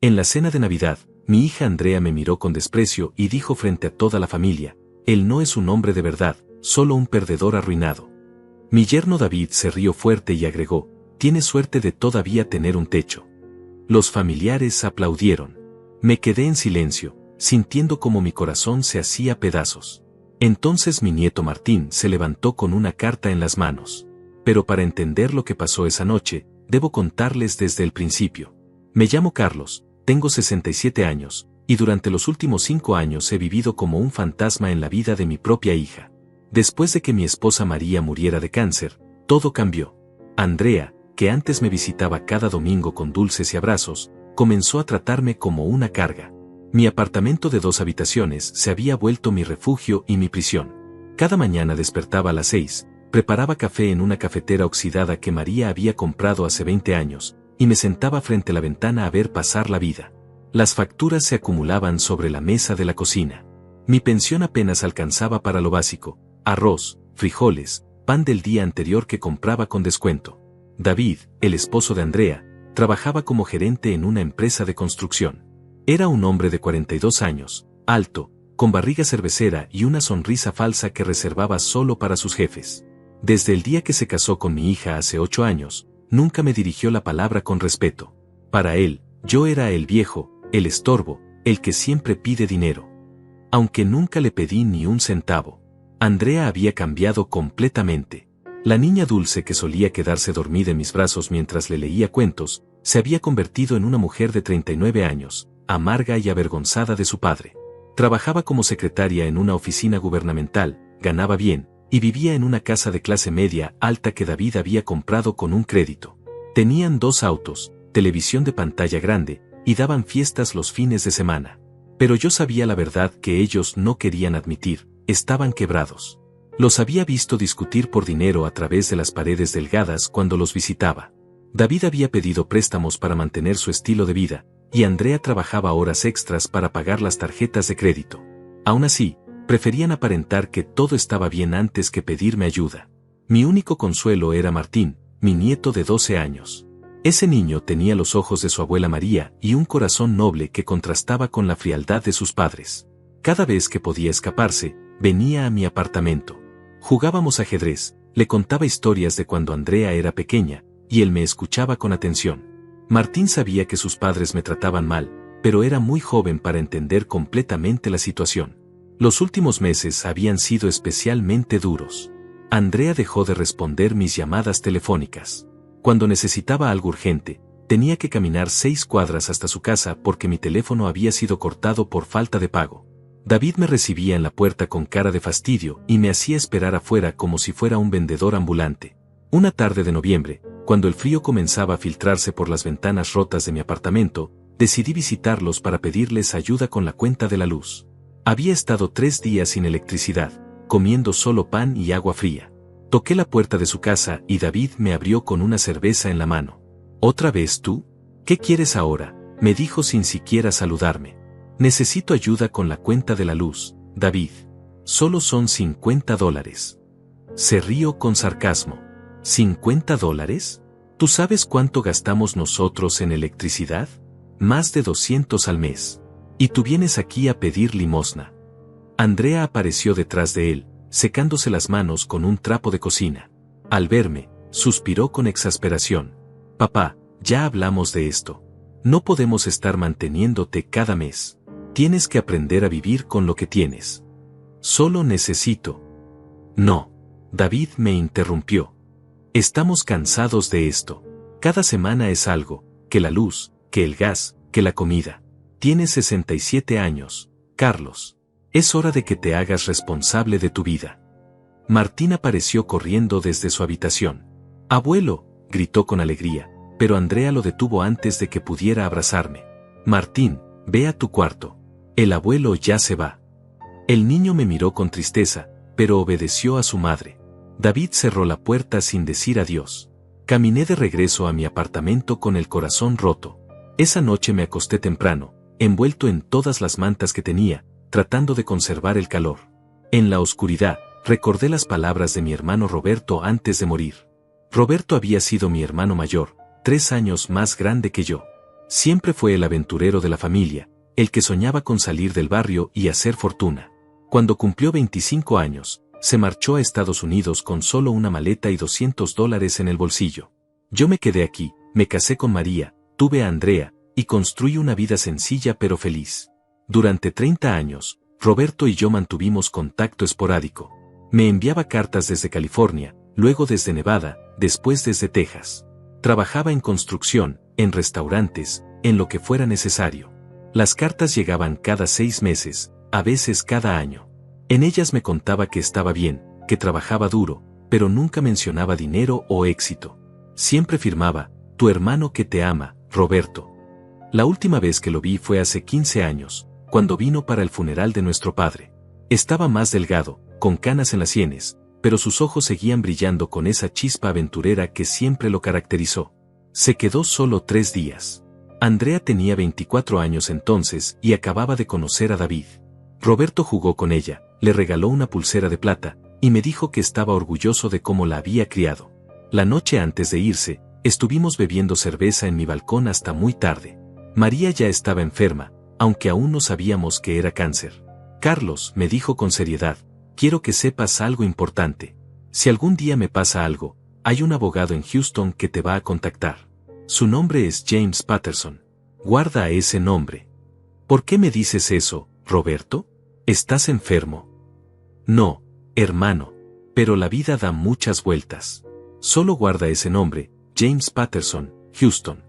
En la cena de Navidad, mi hija Andrea me miró con desprecio y dijo frente a toda la familia: él no es un hombre de verdad, solo un perdedor arruinado. Mi yerno David se rió fuerte y agregó: tiene suerte de todavía tener un techo. Los familiares aplaudieron. Me quedé en silencio, sintiendo como mi corazón se hacía pedazos. Entonces mi nieto Martín se levantó con una carta en las manos. Pero para entender lo que pasó esa noche, debo contarles desde el principio. Me llamo Carlos, tengo 67 años, y durante los últimos 5 años he vivido como un fantasma en la vida de mi propia hija. Después de que mi esposa María muriera de cáncer, todo cambió. Andrea, que antes me visitaba cada domingo con dulces y abrazos, comenzó a tratarme como una carga. Mi apartamento de 2 habitaciones se había vuelto mi refugio y mi prisión. Cada mañana despertaba a las 6, preparaba café en una cafetera oxidada que María había comprado hace 20 años, y me sentaba frente a la ventana a ver pasar la vida. Las facturas se acumulaban sobre la mesa de la cocina. Mi pensión apenas alcanzaba para lo básico: arroz, frijoles, pan del día anterior que compraba con descuento. David, el esposo de Andrea, trabajaba como gerente en una empresa de construcción. Era un hombre de 42 años, alto, con barriga cervecera y una sonrisa falsa que reservaba solo para sus jefes. Desde el día que se casó con mi hija hace 8 años, nunca me dirigió la palabra con respeto. Para él, yo era el viejo, el estorbo, el que siempre pide dinero. Aunque nunca le pedí ni un centavo. Andrea había cambiado completamente. La niña dulce que solía quedarse dormida en mis brazos mientras le leía cuentos, se había convertido en una mujer de 39 años, amarga y avergonzada de su padre. Trabajaba como secretaria en una oficina gubernamental, ganaba bien, y vivía en una casa de clase media alta que David había comprado con un crédito. Tenían 2 autos, televisión de pantalla grande, y daban fiestas los fines de semana. Pero yo sabía la verdad que ellos no querían admitir: estaban quebrados. Los había visto discutir por dinero a través de las paredes delgadas cuando los visitaba. David había pedido préstamos para mantener su estilo de vida, y Andrea trabajaba horas extras para pagar las tarjetas de crédito. Aún así, preferían aparentar que todo estaba bien antes que pedirme ayuda. Mi único consuelo era Martín, mi nieto de 12 años. Ese niño tenía los ojos de su abuela María y un corazón noble que contrastaba con la frialdad de sus padres. Cada vez que podía escaparse, venía a mi apartamento. Jugábamos ajedrez, le contaba historias de cuando Andrea era pequeña, y él me escuchaba con atención. Martín sabía que sus padres me trataban mal, pero era muy joven para entender completamente la situación. Los últimos meses habían sido especialmente duros. Andrea dejó de responder mis llamadas telefónicas. Cuando necesitaba algo urgente, tenía que caminar 6 cuadras hasta su casa porque mi teléfono había sido cortado por falta de pago. David me recibía en la puerta con cara de fastidio y me hacía esperar afuera como si fuera un vendedor ambulante. Una tarde de noviembre, cuando el frío comenzaba a filtrarse por las ventanas rotas de mi apartamento, decidí visitarlos para pedirles ayuda con la cuenta de la luz. Había estado 3 días sin electricidad, comiendo solo pan y agua fría. Toqué la puerta de su casa y David me abrió con una cerveza en la mano. ¿Otra vez tú? ¿Qué quieres ahora?, me dijo sin siquiera saludarme. Necesito ayuda con la cuenta de la luz, David. Solo son $50. Se rió con sarcasmo. ¿$50? ¿Tú sabes cuánto gastamos nosotros en electricidad? Más de 200 al mes. Y tú vienes aquí a pedir limosna. Andrea apareció detrás de él, secándose las manos con un trapo de cocina. Al verme, suspiró con exasperación. Papá, ya hablamos de esto. No podemos estar manteniéndote cada mes. Tienes que aprender a vivir con lo que tienes. Solo necesito. No. David me interrumpió. Estamos cansados de esto. Cada semana es algo, que la luz, que el gas, que la comida. Tienes 67 años, Carlos. Es hora de que te hagas responsable de tu vida. Martín apareció corriendo desde su habitación. Abuelo, gritó con alegría, pero Andrea lo detuvo antes de que pudiera abrazarme. Martín, ve a tu cuarto. El abuelo ya se va. El niño me miró con tristeza, pero obedeció a su madre. David cerró la puerta sin decir adiós. Caminé de regreso a mi apartamento con el corazón roto. Esa noche me acosté temprano, envuelto en todas las mantas que tenía, tratando de conservar el calor. En la oscuridad, recordé las palabras de mi hermano Roberto antes de morir. Roberto había sido mi hermano mayor, 3 años más grande que yo. Siempre fue el aventurero de la familia, el que soñaba con salir del barrio y hacer fortuna. Cuando cumplió 25 años, se marchó a Estados Unidos con solo una maleta y $200 en el bolsillo. Yo me quedé aquí, me casé con María, tuve a Andrea, y construí una vida sencilla pero feliz. Durante 30 años, Roberto y yo mantuvimos contacto esporádico. Me enviaba cartas desde California, luego desde Nevada, después desde Texas. Trabajaba en construcción, en restaurantes, en lo que fuera necesario. Las cartas llegaban cada 6 meses, a veces cada año. En ellas me contaba que estaba bien, que trabajaba duro, pero nunca mencionaba dinero o éxito. Siempre firmaba, tu hermano que te ama, Roberto. La última vez que lo vi fue hace 15 años, cuando vino para el funeral de nuestro padre. Estaba más delgado, con canas en las sienes, pero sus ojos seguían brillando con esa chispa aventurera que siempre lo caracterizó. Se quedó solo 3 días. Andrea tenía 24 años entonces y acababa de conocer a David. Roberto jugó con ella, le regaló una pulsera de plata, y me dijo que estaba orgulloso de cómo la había criado. La noche antes de irse, estuvimos bebiendo cerveza en mi balcón hasta muy tarde. María ya estaba enferma, aunque aún no sabíamos que era cáncer. Carlos, me dijo con seriedad, quiero que sepas algo importante. Si algún día me pasa algo, hay un abogado en Houston que te va a contactar. Su nombre es James Patterson. Guarda ese nombre. ¿Por qué me dices eso, Roberto? ¿Estás enfermo? No, hermano. Pero la vida da muchas vueltas. Solo guarda ese nombre, James Patterson, Houston.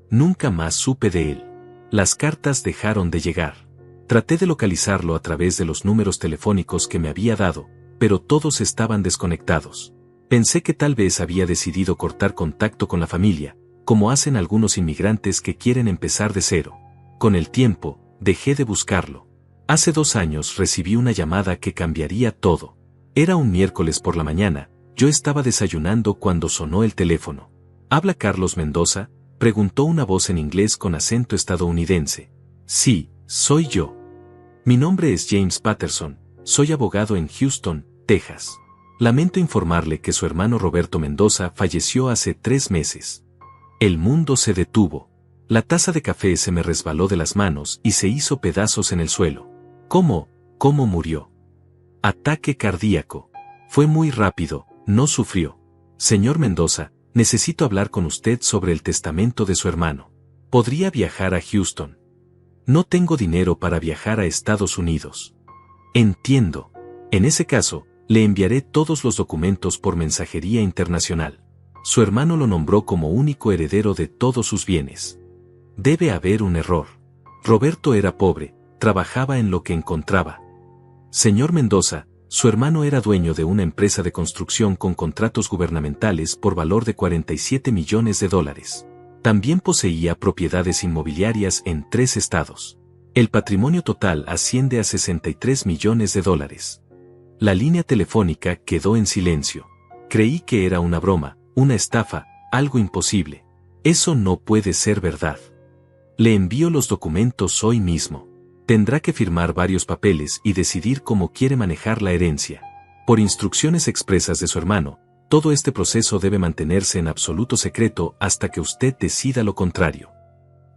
Nunca más supe de él. Las cartas dejaron de llegar. Traté de localizarlo a través de los números telefónicos que me había dado, pero todos estaban desconectados. Pensé que tal vez había decidido cortar contacto con la familia, como hacen algunos inmigrantes que quieren empezar de cero. Con el tiempo, dejé de buscarlo. Hace 2 años recibí una llamada que cambiaría todo. Era un miércoles por la mañana, yo estaba desayunando cuando sonó el teléfono. ¿Habla Carlos Mendoza?, preguntó una voz en inglés con acento estadounidense. Sí, soy yo. Mi nombre es James Patterson, soy abogado en Houston, Texas. Lamento informarle que su hermano Roberto Mendoza falleció hace 3 meses. El mundo se detuvo. La taza de café se me resbaló de las manos y se hizo pedazos en el suelo. ¿Cómo murió? Ataque cardíaco. Fue muy rápido, no sufrió. Señor Mendoza, necesito hablar con usted sobre el testamento de su hermano. ¿Podría viajar a Houston? No tengo dinero para viajar a Estados Unidos. Entiendo. En ese caso, le enviaré todos los documentos por mensajería internacional. Su hermano lo nombró como único heredero de todos sus bienes. Debe haber un error. Roberto era pobre, trabajaba en lo que encontraba. Señor Mendoza, su hermano era dueño de una empresa de construcción con contratos gubernamentales por valor de $47 millones. También poseía propiedades inmobiliarias en 3 estados. El patrimonio total asciende a $63 millones. La línea telefónica quedó en silencio. Creí que era una broma, una estafa, algo imposible. Eso no puede ser verdad. Le envío los documentos hoy mismo. Tendrá que firmar varios papeles y decidir cómo quiere manejar la herencia. Por instrucciones expresas de su hermano, todo este proceso debe mantenerse en absoluto secreto hasta que usted decida lo contrario.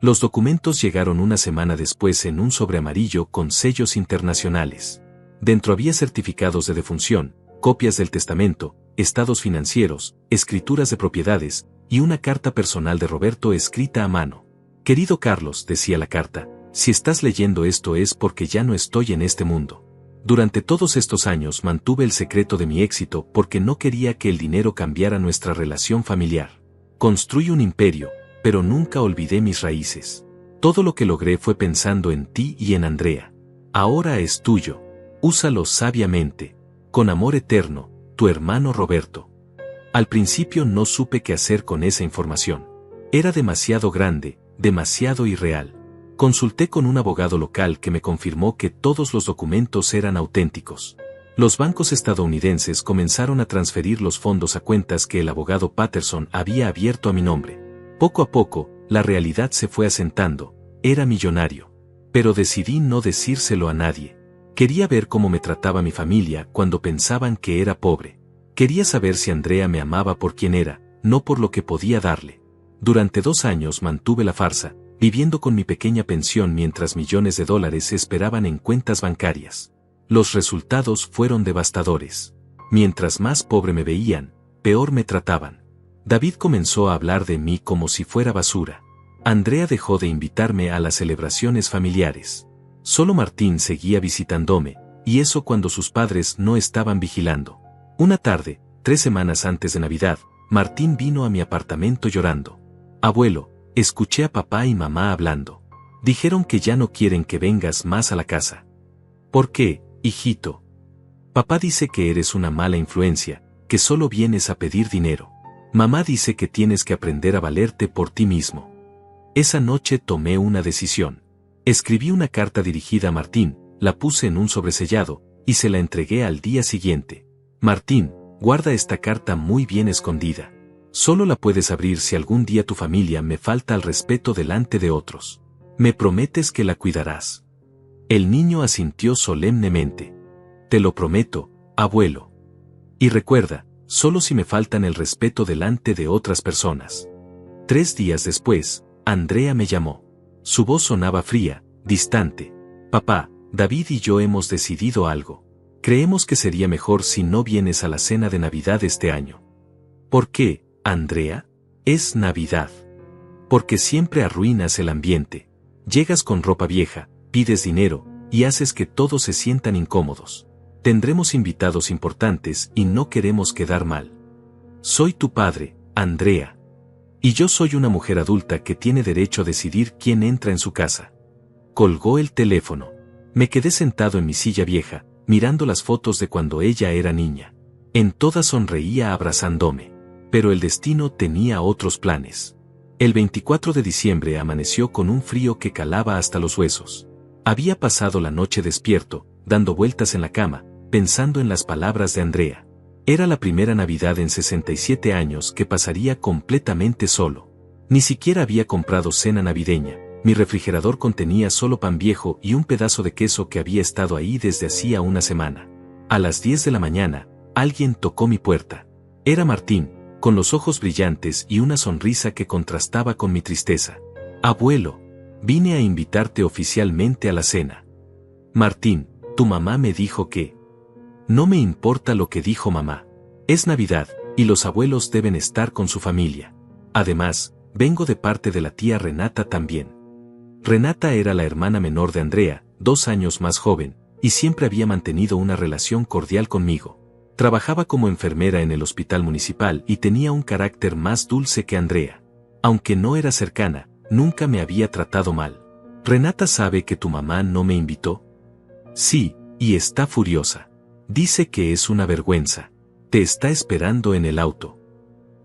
Los documentos llegaron una semana después en un sobre amarillo con sellos internacionales. Dentro había certificados de defunción, copias del testamento, estados financieros, escrituras de propiedades, y una carta personal de Roberto escrita a mano. Querido Carlos, decía la carta, si estás leyendo esto es porque ya no estoy en este mundo. Durante todos estos años mantuve el secreto de mi éxito porque no quería que el dinero cambiara nuestra relación familiar. Construí un imperio, pero nunca olvidé mis raíces. Todo lo que logré fue pensando en ti y en Andrea. Ahora es tuyo. Úsalo sabiamente. Con amor eterno, tu hermano Roberto. Al principio no supe qué hacer con esa información. Era demasiado grande, demasiado irreal. Consulté con un abogado local que me confirmó que todos los documentos eran auténticos. Los bancos estadounidenses comenzaron a transferir los fondos a cuentas que el abogado Patterson había abierto a mi nombre. Poco a poco, la realidad se fue asentando. Era millonario. Pero decidí no decírselo a nadie. Quería ver cómo me trataba mi familia cuando pensaban que era pobre. Quería saber si Andrea me amaba por quien era, no por lo que podía darle. Durante 2 años mantuve la farsa, viviendo con mi pequeña pensión mientras millones de dólares esperaban en cuentas bancarias. Los resultados fueron devastadores. Mientras más pobre me veían, peor me trataban. David comenzó a hablar de mí como si fuera basura. Andrea dejó de invitarme a las celebraciones familiares. Solo Martín seguía visitándome, y eso cuando sus padres no estaban vigilando. Una tarde, 3 semanas antes de Navidad, Martín vino a mi apartamento llorando. Abuelo, escuché a papá y mamá hablando. Dijeron que ya no quieren que vengas más a la casa. ¿Por qué, hijito? Papá dice que eres una mala influencia, que solo vienes a pedir dinero. Mamá dice que tienes que aprender a valerte por ti mismo. Esa noche tomé una decisión. Escribí una carta dirigida a Martín, la puse en un sobresellado, y se la entregué al día siguiente. Martín, guarda esta carta muy bien escondida. Solo la puedes abrir si algún día tu familia me falta al respeto delante de otros. ¿Me prometes que la cuidarás? El niño asintió solemnemente. Te lo prometo, abuelo. Y recuerda, solo si me faltan el respeto delante de otras personas. 3 días después, Andrea me llamó. Su voz sonaba fría, distante. Papá, David y yo hemos decidido algo. Creemos que sería mejor si no vienes a la cena de Navidad este año. ¿Por qué, Andrea? Es Navidad. Porque siempre arruinas el ambiente. Llegas con ropa vieja, pides dinero, y haces que todos se sientan incómodos. Tendremos invitados importantes y no queremos quedar mal. Soy tu padre, Andrea. Y yo soy una mujer adulta que tiene derecho a decidir quién entra en su casa. Colgó el teléfono. Me quedé sentado en mi silla vieja, mirando las fotos de cuando ella era niña. En todas sonreía abrazándome. Pero el destino tenía otros planes. El 24 de diciembre amaneció con un frío que calaba hasta los huesos. Había pasado la noche despierto, dando vueltas en la cama, pensando en las palabras de Andrea. Era la primera Navidad en 67 años que pasaría completamente solo. Ni siquiera había comprado cena navideña. Mi refrigerador contenía solo pan viejo y un pedazo de queso que había estado ahí desde hacía una semana. A las 10 de la mañana, alguien tocó mi puerta. Era Martín, con los ojos brillantes y una sonrisa que contrastaba con mi tristeza. Abuelo, vine a invitarte oficialmente a la cena. Martín, tu mamá me dijo que... No me importa lo que dijo mamá. Es Navidad, y los abuelos deben estar con su familia. Además, vengo de parte de la tía Renata también. Renata era la hermana menor de Andrea, 2 años más joven, y siempre había mantenido una relación cordial conmigo. Trabajaba como enfermera en el hospital municipal y tenía un carácter más dulce que Andrea. Aunque no era cercana, nunca me había tratado mal. ¿Renata sabe que tu mamá no me invitó? Sí, y está furiosa. Dice que es una vergüenza. Te está esperando en el auto.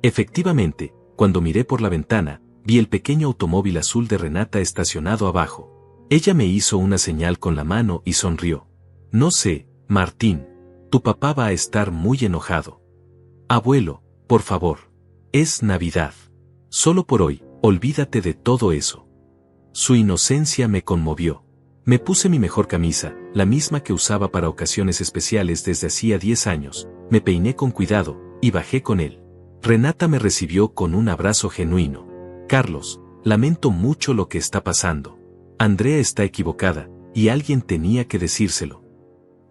Efectivamente, cuando miré por la ventana, vi el pequeño automóvil azul de Renata estacionado abajo. Ella me hizo una señal con la mano y sonrió. No sé, Martín. Tu papá va a estar muy enojado. Abuelo, por favor. Es Navidad. Solo por hoy, olvídate de todo eso. Su inocencia me conmovió. Me puse mi mejor camisa, la misma que usaba para ocasiones especiales desde hacía 10 años, me peiné con cuidado, y bajé con él. Renata me recibió con un abrazo genuino. Carlos, lamento mucho lo que está pasando. Andrea está equivocada, y alguien tenía que decírselo.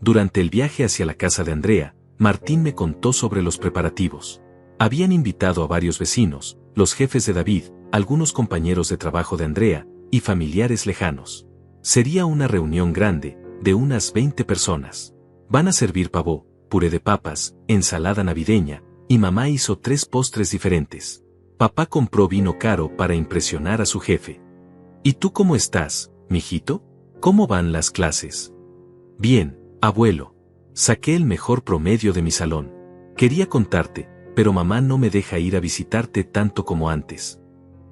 Durante el viaje hacia la casa de Andrea, Martín me contó sobre los preparativos. Habían invitado a varios vecinos, los jefes de David, algunos compañeros de trabajo de Andrea, y familiares lejanos. Sería una reunión grande, de unas 20 personas. Van a servir pavó, puré de papas, ensalada navideña, y mamá hizo 3 postres diferentes. Papá compró vino caro para impresionar a su jefe. ¿Y tú cómo estás, mijito? ¿Cómo van las clases? Bien, abuelo. Saqué el mejor promedio de mi salón. Quería contarte, pero mamá no me deja ir a visitarte tanto como antes.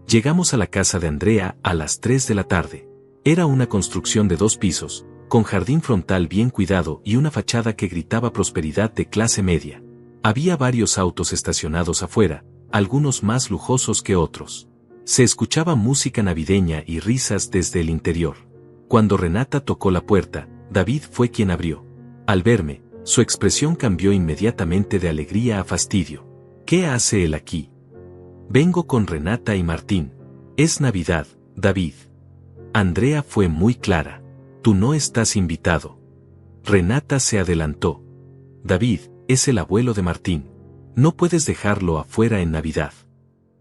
Llegamos a la casa de Andrea a las 3 de la tarde. Era una construcción de 2 pisos, con jardín frontal bien cuidado y una fachada que gritaba prosperidad de clase media. Había varios autos estacionados afuera, algunos más lujosos que otros. Se escuchaba música navideña y risas desde el interior. Cuando Renata tocó la puerta, David fue quien abrió. Al verme, su expresión cambió inmediatamente de alegría a fastidio. ¿Qué hace él aquí? Vengo con Renata y Martín. Es Navidad, David. Andrea fue muy clara. Tú no estás invitado. Renata se adelantó. David, es el abuelo de Martín. No puedes dejarlo afuera en Navidad.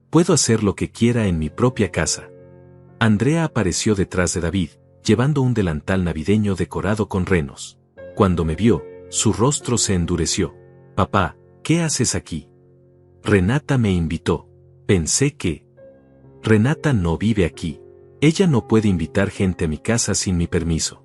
Puedo hacer lo que quiera en mi propia casa. Andrea apareció detrás de David, llevando un delantal navideño decorado con renos. Cuando me vio, su rostro se endureció. Papá, ¿qué haces aquí? Renata me invitó. Pensé que... Renata no vive aquí. Ella no puede invitar gente a mi casa sin mi permiso.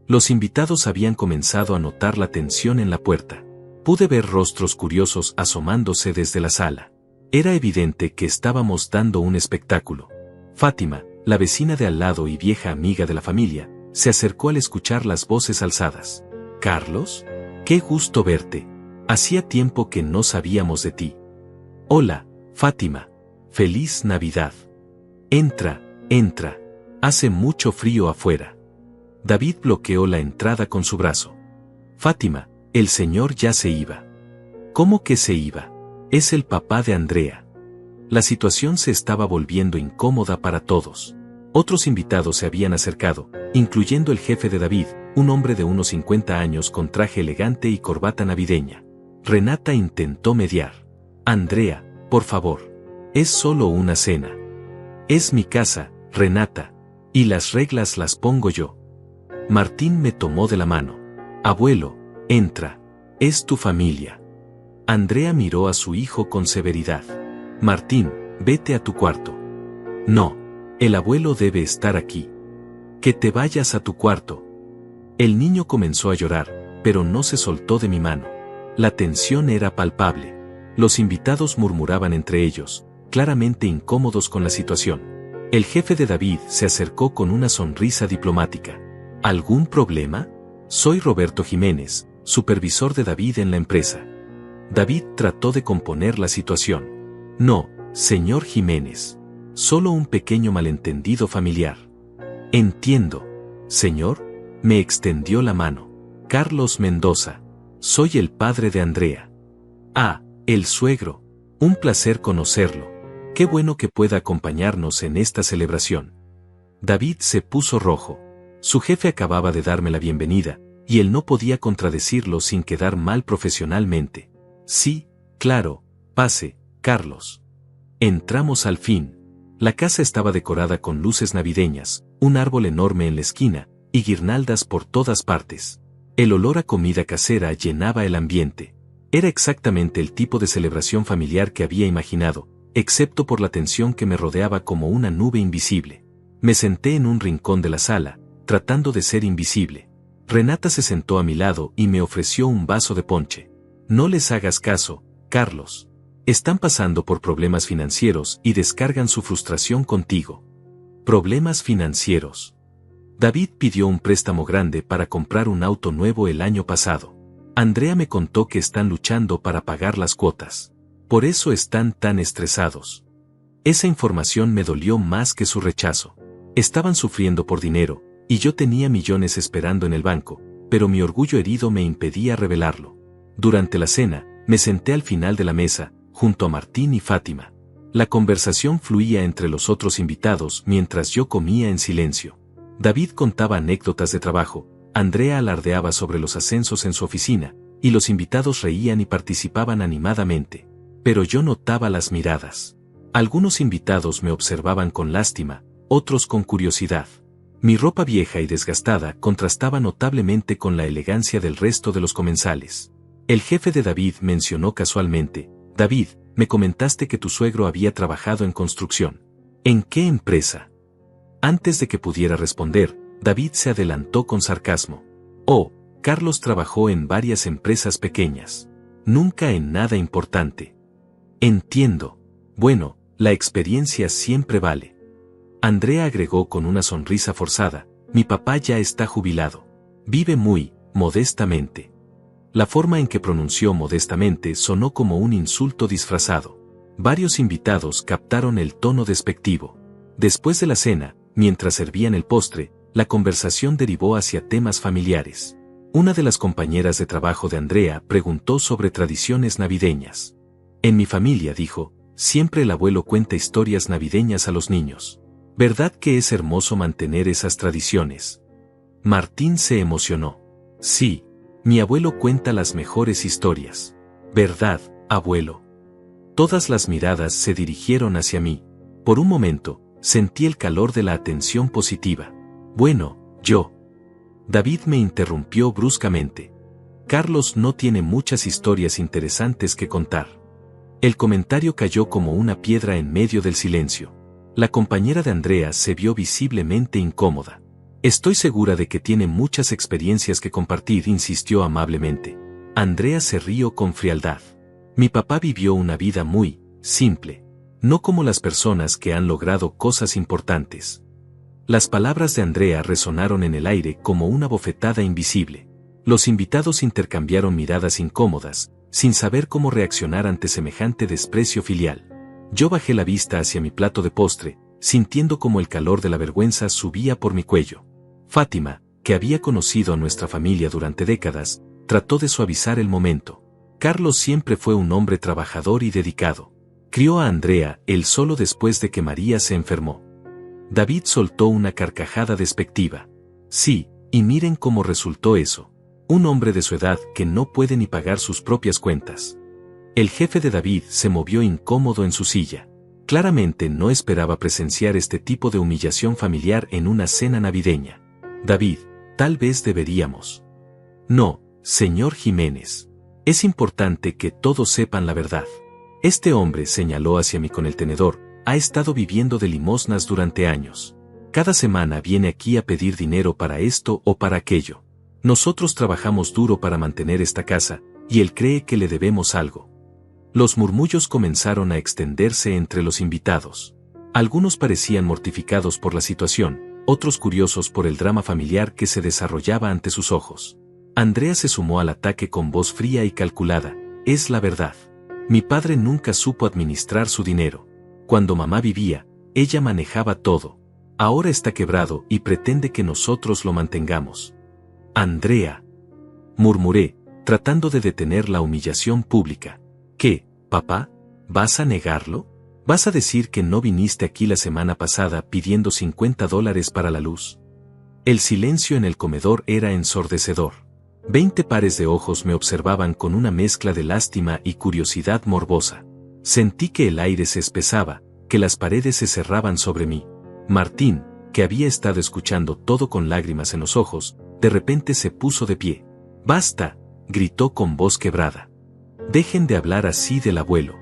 Los invitados habían comenzado a notar la tensión en la puerta. Pude ver rostros curiosos asomándose desde la sala. Era evidente que estábamos dando un espectáculo. Fátima, la vecina de al lado y vieja amiga de la familia, se acercó al escuchar las voces alzadas. «Carlos, qué gusto verte. Hacía tiempo que no sabíamos de ti». «Hola, Fátima. Feliz Navidad». «Entra, entra. Hace mucho frío afuera». David bloqueó la entrada con su brazo. «Fátima, el señor ya se iba». «¿Cómo que se iba? Es el papá de Andrea». La situación se estaba volviendo incómoda para todos. Otros invitados se habían acercado, incluyendo el jefe de David, un hombre de unos 50 años con traje elegante y corbata navideña. Renata intentó mediar. «Andrea, por favor. Es solo una cena». «Es mi casa, Renata. Y las reglas las pongo yo». Martín me tomó de la mano. «Abuelo, entra. Es tu familia». Andrea miró a su hijo con severidad. «Martín, vete a tu cuarto». «No. El abuelo debe estar aquí». «Que te vayas a tu cuarto». El niño comenzó a llorar, pero no se soltó de mi mano. La tensión era palpable. Los invitados murmuraban entre ellos, claramente incómodos con la situación. El jefe de David se acercó con una sonrisa diplomática. ¿Algún problema? Soy Roberto Jiménez, supervisor de David en la empresa. David trató de componer la situación. No, señor Jiménez. Solo un pequeño malentendido familiar. Entiendo. Señor, me extendió la mano. Carlos Mendoza. Soy el padre de Andrea. Ah, el suegro. Un placer conocerlo. Qué bueno que pueda acompañarnos en esta celebración. David se puso rojo. Su jefe acababa de darme la bienvenida, y él no podía contradecirlo sin quedar mal profesionalmente. Sí, claro, pase, Carlos. Entramos al fin. La casa estaba decorada con luces navideñas, un árbol enorme en la esquina, y guirnaldas por todas partes. El olor a comida casera llenaba el ambiente. Era exactamente el tipo de celebración familiar que había imaginado, excepto por la tensión que me rodeaba como una nube invisible. Me senté en un rincón de la sala, tratando de ser invisible. Renata se sentó a mi lado y me ofreció un vaso de ponche. No les hagas caso, Carlos. Están pasando por problemas financieros y descargan su frustración contigo. Problemas financieros. David pidió un préstamo grande para comprar un auto nuevo el año pasado. Andrea me contó que están luchando para pagar las cuotas. Por eso están tan estresados. Esa información me dolió más que su rechazo. Estaban sufriendo por dinero, y yo tenía millones esperando en el banco, pero mi orgullo herido me impedía revelarlo. Durante la cena, me senté al final de la mesa, junto a Martín y Fátima. La conversación fluía entre los otros invitados mientras yo comía en silencio. David contaba anécdotas de trabajo, Andrea alardeaba sobre los ascensos en su oficina, y los invitados reían y participaban animadamente. Pero yo notaba las miradas. Algunos invitados me observaban con lástima, otros con curiosidad. Mi ropa vieja y desgastada contrastaba notablemente con la elegancia del resto de los comensales. El jefe de David mencionó casualmente: «David, me comentaste que tu suegro había trabajado en construcción. ¿En qué empresa?». Antes de que pudiera responder, David se adelantó con sarcasmo. «Oh, Carlos trabajó en varias empresas pequeñas. Nunca en nada importante». «Entiendo. Bueno, la experiencia siempre vale». Andrea agregó con una sonrisa forzada: «Mi papá ya está jubilado. Vive muy modestamente». La forma en que pronunció modestamente sonó como un insulto disfrazado. Varios invitados captaron el tono despectivo. Después de la cena, mientras servían el postre, la conversación derivó hacia temas familiares. Una de las compañeras de trabajo de Andrea preguntó sobre tradiciones navideñas. «En mi familia», dijo, «siempre el abuelo cuenta historias navideñas a los niños. ¿Verdad que es hermoso mantener esas tradiciones? Martín se emocionó. Sí, mi abuelo cuenta las mejores historias. ¿Verdad, abuelo? Todas las miradas se dirigieron hacia mí. Por un momento, sentí el calor de la atención positiva. Bueno, yo. David me interrumpió bruscamente. Carlos no tiene muchas historias interesantes que contar. El comentario cayó como una piedra en medio del silencio. La compañera de Andrea se vio visiblemente incómoda. Estoy segura de que tiene muchas experiencias que compartir, insistió amablemente. Andrea se rió con frialdad. Mi papá vivió una vida muy simple, no como las personas que han logrado cosas importantes. Las palabras de Andrea resonaron en el aire como una bofetada invisible. Los invitados intercambiaron miradas incómodas, sin saber cómo reaccionar ante semejante desprecio filial. Yo bajé la vista hacia mi plato de postre, sintiendo como el calor de la vergüenza subía por mi cuello. Fátima, que había conocido a nuestra familia durante décadas, trató de suavizar el momento. Carlos siempre fue un hombre trabajador y dedicado. Crió a Andrea él solo después de que María se enfermó. David soltó una carcajada despectiva. Sí, y miren cómo resultó eso. Un hombre de su edad que no puede ni pagar sus propias cuentas. El jefe de David se movió incómodo en su silla. Claramente no esperaba presenciar este tipo de humillación familiar en una cena navideña. David, tal vez deberíamos. No, señor Jiménez. Es importante que todos sepan la verdad. Este hombre señaló hacia mí con el tenedor, ha estado viviendo de limosnas durante años. Cada semana viene aquí a pedir dinero para esto o para aquello. Nosotros trabajamos duro para mantener esta casa, y él cree que le debemos algo. Los murmullos comenzaron a extenderse entre los invitados. Algunos parecían mortificados por la situación, otros curiosos por el drama familiar que se desarrollaba ante sus ojos. Andrea se sumó al ataque con voz fría y calculada. Es la verdad. Mi padre nunca supo administrar su dinero. Cuando mamá vivía, ella manejaba todo. Ahora está quebrado y pretende que nosotros lo mantengamos. Andrea, murmuré, tratando de detener la humillación pública. ¿Qué, papá? ¿Vas a negarlo? ¿Vas a decir que no viniste aquí la semana pasada pidiendo $50 para la luz? El silencio en el comedor era ensordecedor. 20 pares de ojos me observaban con una mezcla de lástima y curiosidad morbosa. Sentí que el aire se espesaba, que las paredes se cerraban sobre mí. Martín, que había estado escuchando todo con lágrimas en los ojos, de repente se puso de pie. ¡Basta!, gritó con voz quebrada. Dejen de hablar así del abuelo.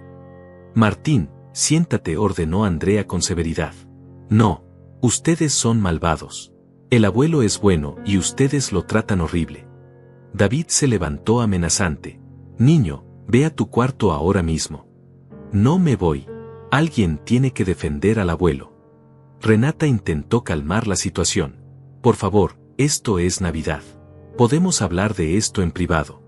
Martín, siéntate, ordenó Andrea con severidad. No, ustedes son malvados. El abuelo es bueno y ustedes lo tratan horrible. David se levantó amenazante. Niño, ve a tu cuarto ahora mismo. No me voy. Alguien tiene que defender al abuelo. Renata intentó calmar la situación. Por favor, esto es Navidad. Podemos hablar de esto en privado.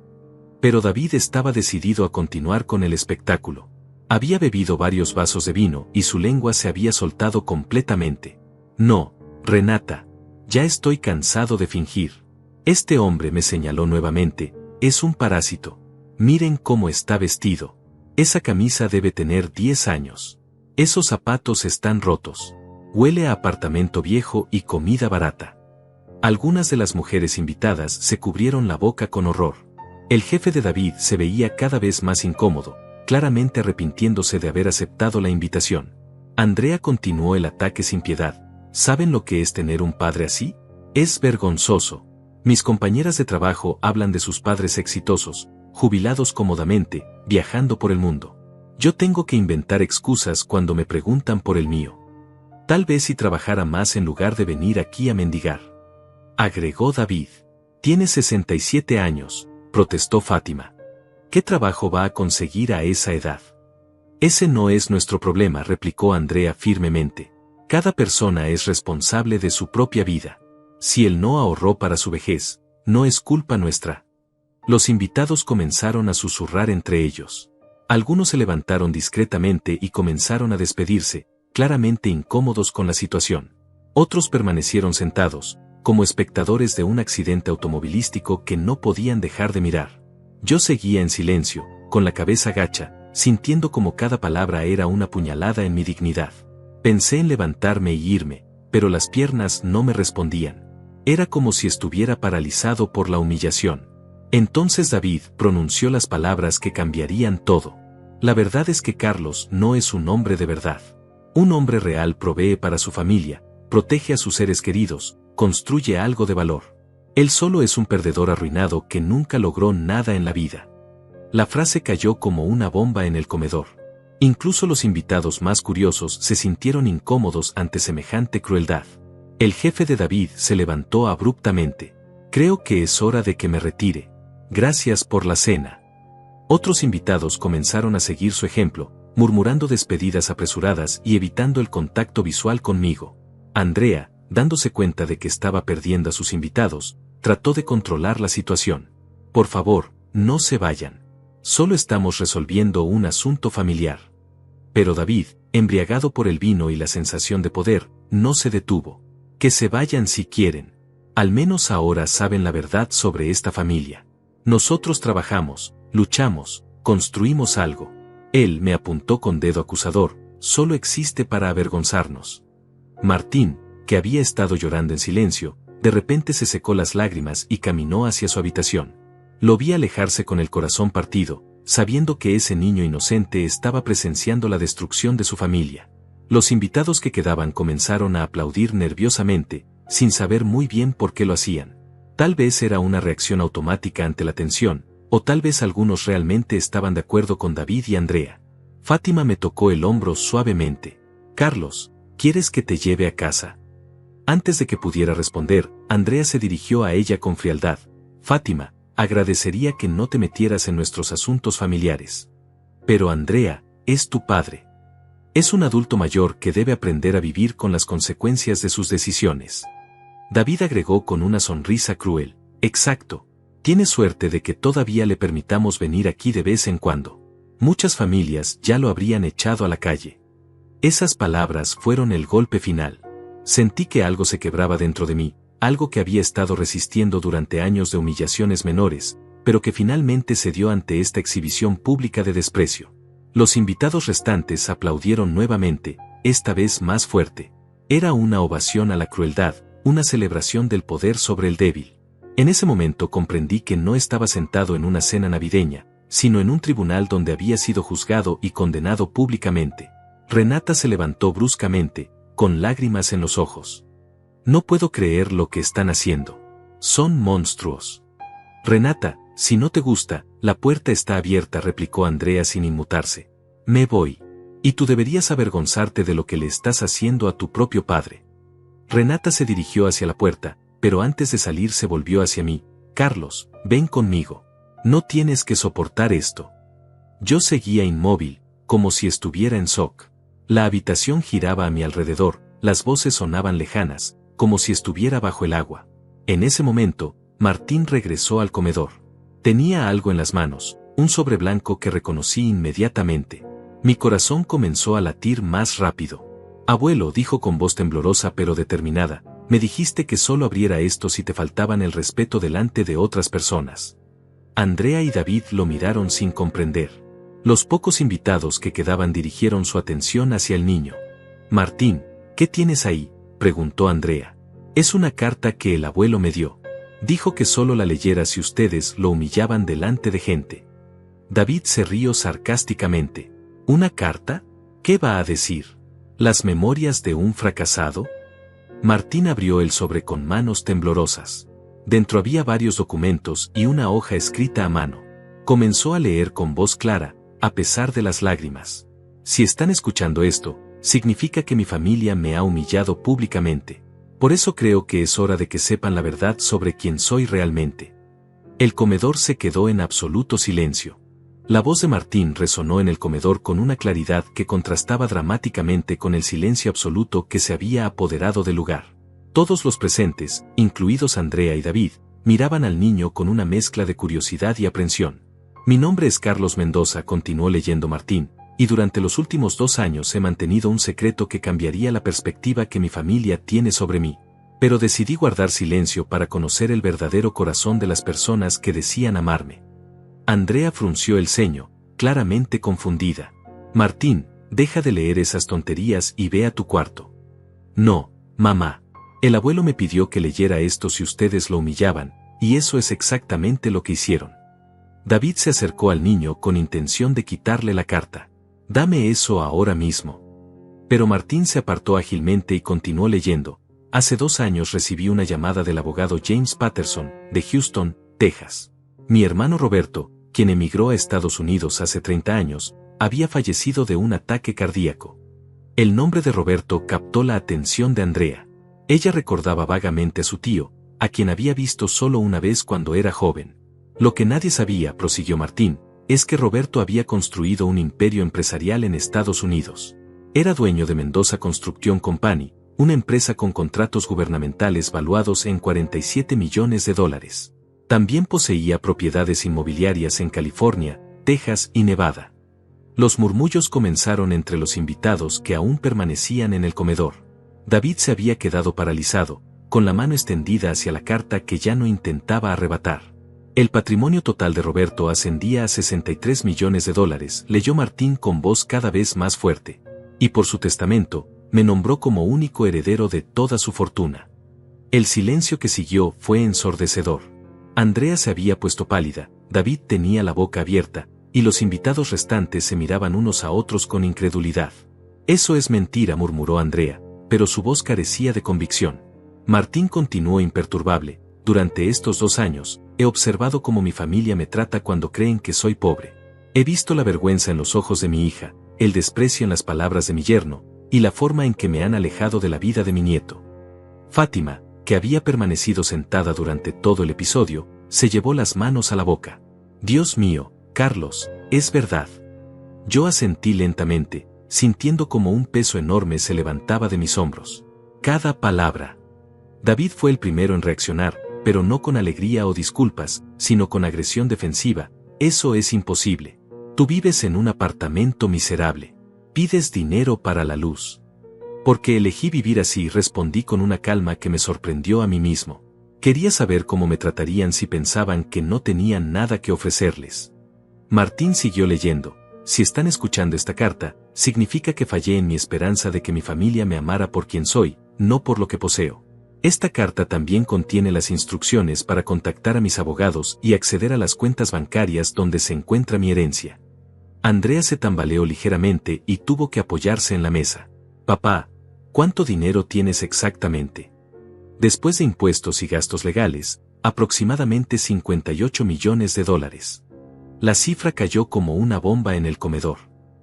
Pero David estaba decidido a continuar con el espectáculo. Había bebido varios vasos de vino y su lengua se había soltado completamente. No, Renata, ya estoy cansado de fingir. Este hombre, me señaló nuevamente, es un parásito. Miren cómo está vestido. Esa camisa debe tener 10 años. Esos zapatos están rotos. Huele a apartamento viejo y comida barata. Algunas de las mujeres invitadas se cubrieron la boca con horror. El jefe de David se veía cada vez más incómodo, claramente arrepintiéndose de haber aceptado la invitación. Andrea continuó el ataque sin piedad. ¿Saben lo que es tener un padre así? Es vergonzoso. Mis compañeras de trabajo hablan de sus padres exitosos, jubilados cómodamente, viajando por el mundo. Yo tengo que inventar excusas cuando me preguntan por el mío. Tal vez si trabajara más en lugar de venir aquí a mendigar. Agregó David. Tiene 67 años, protestó Fátima. ¿Qué trabajo va a conseguir a esa edad? Ese no es nuestro problema, replicó Andrea firmemente. Cada persona es responsable de su propia vida. Si él no ahorró para su vejez, no es culpa nuestra. Los invitados comenzaron a susurrar entre ellos. Algunos se levantaron discretamente y comenzaron a despedirse, claramente incómodos con la situación. Otros permanecieron sentados, como espectadores de un accidente automovilístico que no podían dejar de mirar. Yo seguía en silencio, con la cabeza gacha, sintiendo como cada palabra era una puñalada en mi dignidad. Pensé en levantarme y irme, pero las piernas no me respondían. Era como si estuviera paralizado por la humillación. Entonces David pronunció las palabras que cambiarían todo. La verdad es que Carlos no es un hombre de verdad. Un hombre real provee para su familia, protege a sus seres queridos, construye algo de valor. Él solo es un perdedor arruinado que nunca logró nada en la vida. La frase cayó como una bomba en el comedor. Incluso los invitados más curiosos se sintieron incómodos ante semejante crueldad. El jefe de David se levantó abruptamente. Creo que es hora de que me retire. Gracias por la cena. Otros invitados comenzaron a seguir su ejemplo, murmurando despedidas apresuradas y evitando el contacto visual conmigo. Andrea, dándose cuenta de que estaba perdiendo a sus invitados, trató de controlar la situación. Por favor, no se vayan. Solo estamos resolviendo un asunto familiar. Pero David, embriagado por el vino y la sensación de poder, no se detuvo. Que se vayan si quieren. Al menos ahora saben la verdad sobre esta familia. Nosotros trabajamos, luchamos, construimos algo. Él me apuntó con dedo acusador, solo existe para avergonzarnos. Martín, que había estado llorando en silencio, de repente se secó las lágrimas y caminó hacia su habitación. Lo vi alejarse con el corazón partido, sabiendo que ese niño inocente estaba presenciando la destrucción de su familia. Los invitados que quedaban comenzaron a aplaudir nerviosamente, sin saber muy bien por qué lo hacían. Tal vez era una reacción automática ante la tensión, o tal vez algunos realmente estaban de acuerdo con David y Andrea. Fátima me tocó el hombro suavemente. Carlos, ¿quieres que te lleve a casa? Antes de que pudiera responder, Andrea se dirigió a ella con frialdad. Fátima, agradecería que no te metieras en nuestros asuntos familiares. Pero Andrea, es tu padre. Es un adulto mayor que debe aprender a vivir con las consecuencias de sus decisiones. David agregó con una sonrisa cruel. Exacto. Tienes suerte de que todavía le permitamos venir aquí de vez en cuando. Muchas familias ya lo habrían echado a la calle. Esas palabras fueron el golpe final. Sentí que algo se quebraba dentro de mí, algo que había estado resistiendo durante años de humillaciones menores, pero que finalmente cedió ante esta exhibición pública de desprecio. Los invitados restantes aplaudieron nuevamente, esta vez más fuerte. Era una ovación a la crueldad, una celebración del poder sobre el débil. En ese momento comprendí que no estaba sentado en una cena navideña, sino en un tribunal donde había sido juzgado y condenado públicamente. Renata se levantó bruscamente, con lágrimas en los ojos. No puedo creer lo que están haciendo. Son monstruos. Renata, si no te gusta, la puerta está abierta, replicó Andrea sin inmutarse. Me voy. Y tú deberías avergonzarte de lo que le estás haciendo a tu propio padre. Renata se dirigió hacia la puerta, pero antes de salir se volvió hacia mí. Carlos, ven conmigo. No tienes que soportar esto. Yo seguía inmóvil, como si estuviera en shock. La habitación giraba a mi alrededor, las voces sonaban lejanas, como si estuviera bajo el agua. En ese momento, Martín regresó al comedor. Tenía algo en las manos, un sobre blanco que reconocí inmediatamente. Mi corazón comenzó a latir más rápido. Abuelo, dijo con voz temblorosa pero determinada, me dijiste que solo abriera esto si te faltaban el respeto delante de otras personas. Andrea y David lo miraron sin comprender. Los pocos invitados que quedaban dirigieron su atención hacia el niño. Martín, ¿qué tienes ahí?, preguntó Andrea. Es una carta que el abuelo me dio. Dijo que solo la leyera si ustedes lo humillaban delante de gente. David se rió sarcásticamente. ¿Una carta? ¿Qué va a decir? ¿Las memorias de un fracasado? Martín abrió el sobre con manos temblorosas. Dentro había varios documentos y una hoja escrita a mano. Comenzó a leer con voz clara, a pesar de las lágrimas. Si están escuchando esto, significa que mi familia me ha humillado públicamente. Por eso creo que es hora de que sepan la verdad sobre quién soy realmente. El comedor se quedó en absoluto silencio. La voz de Martín resonó en el comedor con una claridad que contrastaba dramáticamente con el silencio absoluto que se había apoderado del lugar. Todos los presentes, incluidos Andrea y David, miraban al niño con una mezcla de curiosidad y aprensión. Mi nombre es Carlos Mendoza, continuó leyendo Martín, y durante los últimos 2 años he mantenido un secreto que cambiaría la perspectiva que mi familia tiene sobre mí. Pero decidí guardar silencio para conocer el verdadero corazón de las personas que decían amarme. Andrea frunció el ceño, claramente confundida. Martín, Deja de leer esas tonterías y ve a tu cuarto. No, mamá. El abuelo me pidió que leyera esto si ustedes lo humillaban, y eso es exactamente lo que hicieron. David se acercó al niño con intención de quitarle la carta. Dame eso ahora mismo. Pero Martín se apartó ágilmente y continuó leyendo. Hace 2 años recibí una llamada del abogado James Patterson, de Houston, Texas. Mi hermano Roberto, quien emigró a Estados Unidos hace 30 años, había fallecido de un ataque cardíaco. El nombre de Roberto captó la atención de Andrea. Ella recordaba vagamente a su tío, a quien había visto solo una vez cuando era joven. Lo que nadie sabía, prosiguió Martín, es que Roberto había construido un imperio empresarial en Estados Unidos. Era dueño de Mendoza Construction Company, una empresa con contratos gubernamentales valuados en $47 millones. También poseía propiedades inmobiliarias en California, Texas y Nevada. Los murmullos comenzaron entre los invitados que aún permanecían en el comedor. David se había quedado paralizado, con la mano extendida hacia la carta que ya no intentaba arrebatar. El patrimonio total de Roberto ascendía a $63 millones, leyó Martín con voz cada vez más fuerte. Y por su testamento, me nombró como único heredero de toda su fortuna. El silencio que siguió fue ensordecedor. Andrea se había puesto pálida, David tenía la boca abierta, y los invitados restantes se miraban unos a otros con incredulidad. Eso es mentira, murmuró Andrea, pero su voz carecía de convicción. Martín continuó imperturbable. Durante estos 2 años, he observado cómo mi familia me trata cuando creen que soy pobre. He visto la vergüenza en los ojos de mi hija, el desprecio en las palabras de mi yerno, y la forma en que me han alejado de la vida de mi nieto. Fátima, que había permanecido sentada durante todo el episodio, se llevó las manos a la boca. Dios mío, Carlos, es verdad. Yo asentí lentamente, sintiendo como un peso enorme se levantaba de mis hombros. Cada palabra. David fue el primero en reaccionar, pero no con alegría o disculpas, sino con agresión defensiva. Eso es imposible. Tú vives en un apartamento miserable. Pides dinero para la luz. Porque elegí vivir así, respondí con una calma que me sorprendió a mí mismo. Quería saber cómo me tratarían si pensaban que no tenían nada que ofrecerles. Martín siguió leyendo. Si están escuchando esta carta, significa que fallé en mi esperanza de que mi familia me amara por quien soy, no por lo que poseo. Esta carta también contiene las instrucciones para contactar a mis abogados y acceder a las cuentas bancarias donde se encuentra mi herencia. Andrea se tambaleó ligeramente y tuvo que apoyarse en la mesa. Papá, ¿cuánto dinero tienes exactamente? Después de impuestos y gastos legales, aproximadamente $58 millones. La cifra cayó como una bomba en el comedor.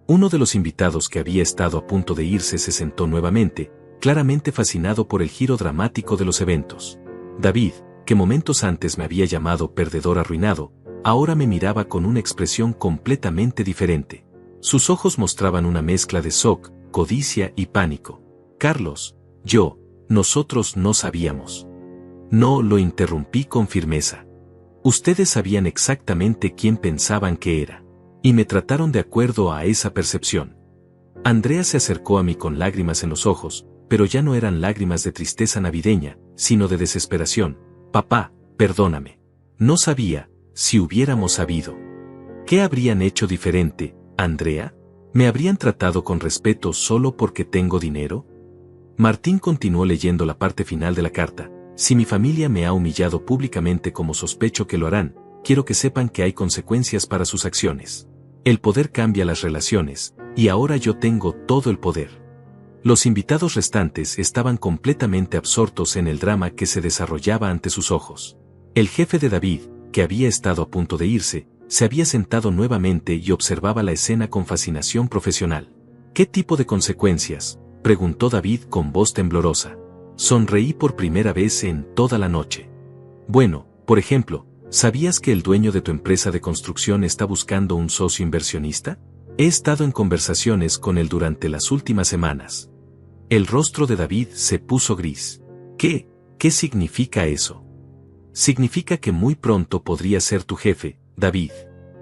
Uno de los invitados que había estado a punto de irse se sentó nuevamente, claramente fascinado por el giro dramático de los eventos. David, que momentos antes me había llamado perdedor arruinado, ahora me miraba con una expresión completamente diferente. Sus ojos mostraban una mezcla de shock, codicia y pánico. Carlos, nosotros no sabíamos. No, lo interrumpí con firmeza. Ustedes sabían exactamente quién pensaban que era. Y me trataron de acuerdo a esa percepción. Andrea se acercó a mí con lágrimas en los ojos, pero ya no eran lágrimas de tristeza navideña, sino de desesperación. Papá, perdóname. No sabía, si hubiéramos sabido. ¿Qué habrían hecho diferente, Andrea? ¿Me habrían tratado con respeto solo porque tengo dinero? Martín continuó leyendo la parte final de la carta. Si mi familia me ha humillado públicamente como sospecho que lo harán, quiero que sepan que hay consecuencias para sus acciones. El poder cambia las relaciones, y ahora yo tengo todo el poder. Los invitados restantes estaban completamente absortos en el drama que se desarrollaba ante sus ojos. El jefe de David, que había estado a punto de irse, se había sentado nuevamente y observaba la escena con fascinación profesional. ¿Qué tipo de consecuencias?, preguntó David con voz temblorosa. Sonreí por primera vez en toda la noche. Bueno, por ejemplo, ¿sabías que el dueño de tu empresa de construcción está buscando un socio inversionista? He estado en conversaciones con él durante las últimas semanas. El rostro de David se puso gris. ¿Qué significa eso? Significa que muy pronto podría ser tu jefe, David.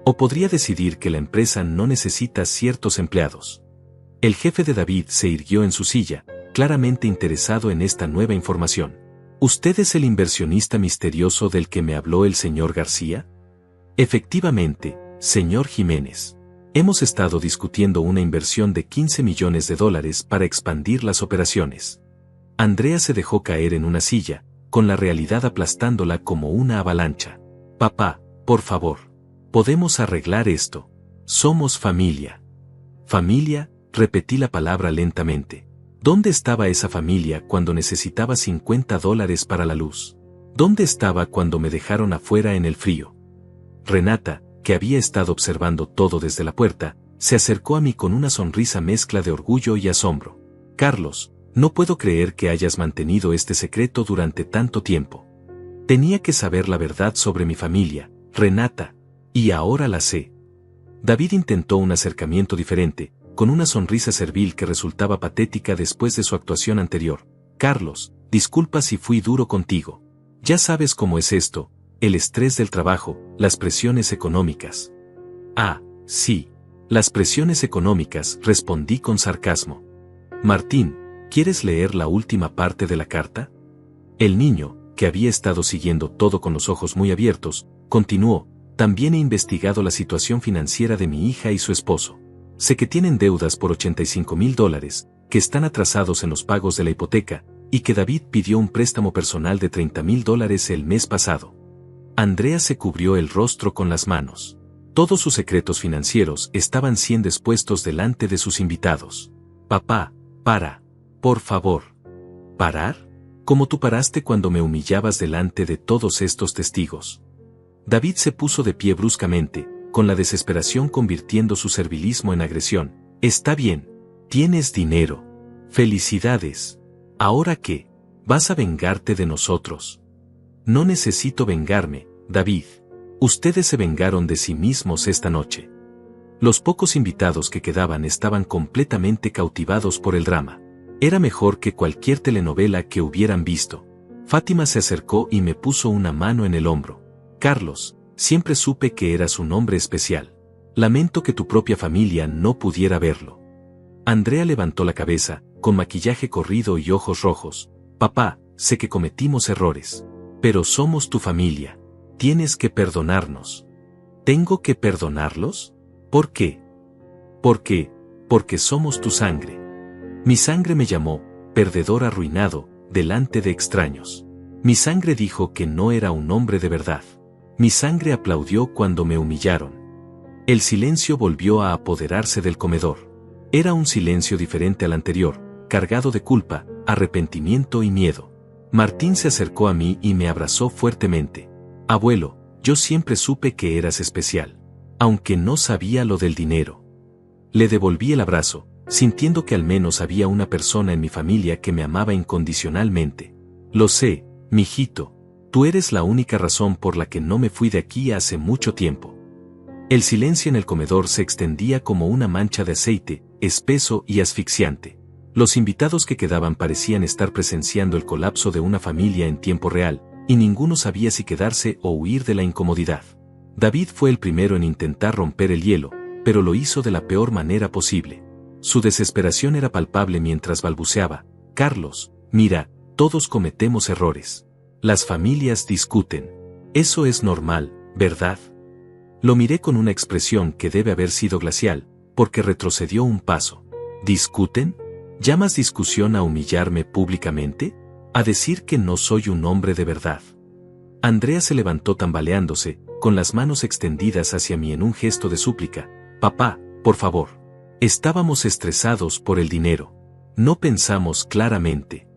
O podría decidir que la empresa no necesita ciertos empleados. El jefe de David se irguió en su silla, claramente interesado en esta nueva información. ¿Usted es el inversionista misterioso del que me habló el señor García? Efectivamente, señor Jiménez. Hemos estado discutiendo una inversión de $15 millones para expandir las operaciones. Andrea se dejó caer en una silla, con la realidad aplastándola como una avalancha. Papá, por favor. Podemos arreglar esto. Somos familia. Familia, repetí la palabra lentamente. ¿Dónde estaba esa familia cuando necesitaba $50 para la luz? ¿Dónde estaba cuando me dejaron afuera en el frío? Renata, que había estado observando todo desde la puerta, se acercó a mí con una sonrisa mezcla de orgullo y asombro. Carlos, no puedo creer que hayas mantenido este secreto durante tanto tiempo. Tenía que saber la verdad sobre mi familia, Renata, y ahora la sé. David intentó un acercamiento diferente, con una sonrisa servil que resultaba patética después de su actuación anterior. Carlos, disculpa si fui duro contigo. Ya sabes cómo es esto, el estrés del trabajo, las presiones económicas. Ah, sí, las presiones económicas, respondí con sarcasmo. Martín, ¿quieres leer la última parte de la carta? El niño, que había estado siguiendo todo con los ojos muy abiertos, continuó. También he investigado la situación financiera de mi hija y su esposo. Sé que tienen deudas por $85,000, que están atrasados en los pagos de la hipoteca, y que David pidió un préstamo personal de $30,000 el mes pasado. Andrea se cubrió el rostro con las manos. Todos sus secretos financieros estaban siendo expuestos delante de sus invitados. Papá, para. Por favor. ¿Parar? Como tú paraste cuando me humillabas delante de todos estos testigos. David se puso de pie bruscamente, con la desesperación convirtiendo su servilismo en agresión. Está bien. Tienes dinero. Felicidades. ¿Ahora qué? ¿Vas a vengarte de nosotros? No necesito vengarme, David. Ustedes se vengaron de sí mismos esta noche. Los pocos invitados que quedaban estaban completamente cautivados por el drama. Era mejor que cualquier telenovela que hubieran visto. Fátima se acercó y me puso una mano en el hombro. Carlos, siempre supe que eras un hombre especial. Lamento que tu propia familia no pudiera verlo. Andrea levantó la cabeza, con maquillaje corrido y ojos rojos. Papá, sé que cometimos errores. Pero somos tu familia. Tienes que perdonarnos. ¿Tengo que perdonarlos? ¿Por qué? ¿Por qué? Porque somos tu sangre. Mi sangre me llamó, perdedor arruinado, delante de extraños. Mi sangre dijo que no era un hombre de verdad. Mi sangre aplaudió cuando me humillaron. El silencio volvió a apoderarse del comedor. Era un silencio diferente al anterior, cargado de culpa, arrepentimiento y miedo. Martín se acercó a mí y me abrazó fuertemente. Abuelo, yo siempre supe que eras especial. Aunque no sabía lo del dinero. Le devolví el abrazo, sintiendo que al menos había una persona en mi familia que me amaba incondicionalmente. Lo sé, mijito. Tú eres la única razón por la que no me fui de aquí hace mucho tiempo. El silencio en el comedor se extendía como una mancha de aceite, espeso y asfixiante. Los invitados que quedaban parecían estar presenciando el colapso de una familia en tiempo real, y ninguno sabía si quedarse o huir de la incomodidad. David fue el primero en intentar romper el hielo, pero lo hizo de la peor manera posible. Su desesperación era palpable mientras balbuceaba. Carlos, mira, todos cometemos errores. Las familias discuten. Eso es normal, ¿verdad? Lo miré con una expresión que debe haber sido glacial, porque retrocedió un paso. ¿Discuten? ¿Llamas discusión a humillarme públicamente? ¿A decir que no soy un hombre de verdad? Andrea se levantó tambaleándose, con las manos extendidas hacia mí en un gesto de súplica. Papá, por favor. Estábamos estresados por el dinero. No pensamos claramente.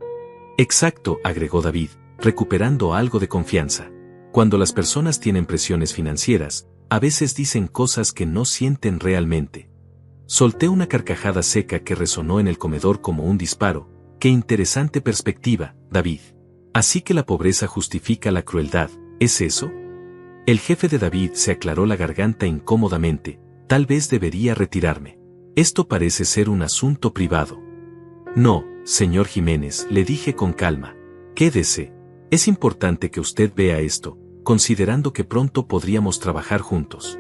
Exacto, agregó David, recuperando algo de confianza. Cuando las personas tienen presiones financieras, a veces dicen cosas que no sienten realmente. Solté una carcajada seca que resonó en el comedor como un disparo. Qué interesante perspectiva, David. Así que la pobreza justifica la crueldad, ¿es eso? El jefe de David se aclaró la garganta incómodamente. Tal vez debería retirarme. Esto parece ser un asunto privado. No, señor Jiménez, le dije con calma. Quédese. Es importante que usted vea esto, considerando que pronto podríamos trabajar juntos.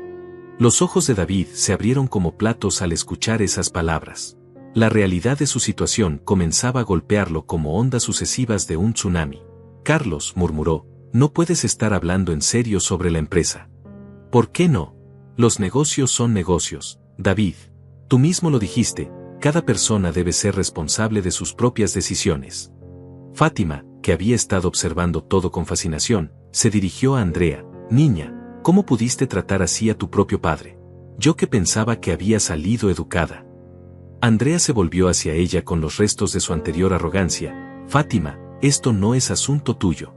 Los ojos de David se abrieron como platos al escuchar esas palabras. La realidad de su situación comenzaba a golpearlo como ondas sucesivas de un tsunami. Carlos, murmuró, no puedes estar hablando en serio sobre la empresa. ¿Por qué no? Los negocios son negocios, David, tú mismo lo dijiste, cada persona debe ser responsable de sus propias decisiones. Fátima, que había estado observando todo con fascinación, se dirigió a Andrea. Niña, ¿cómo pudiste tratar así a tu propio padre? Yo que pensaba que había salido educada. Andrea se volvió hacia ella con los restos de su anterior arrogancia. Fátima, esto no es asunto tuyo.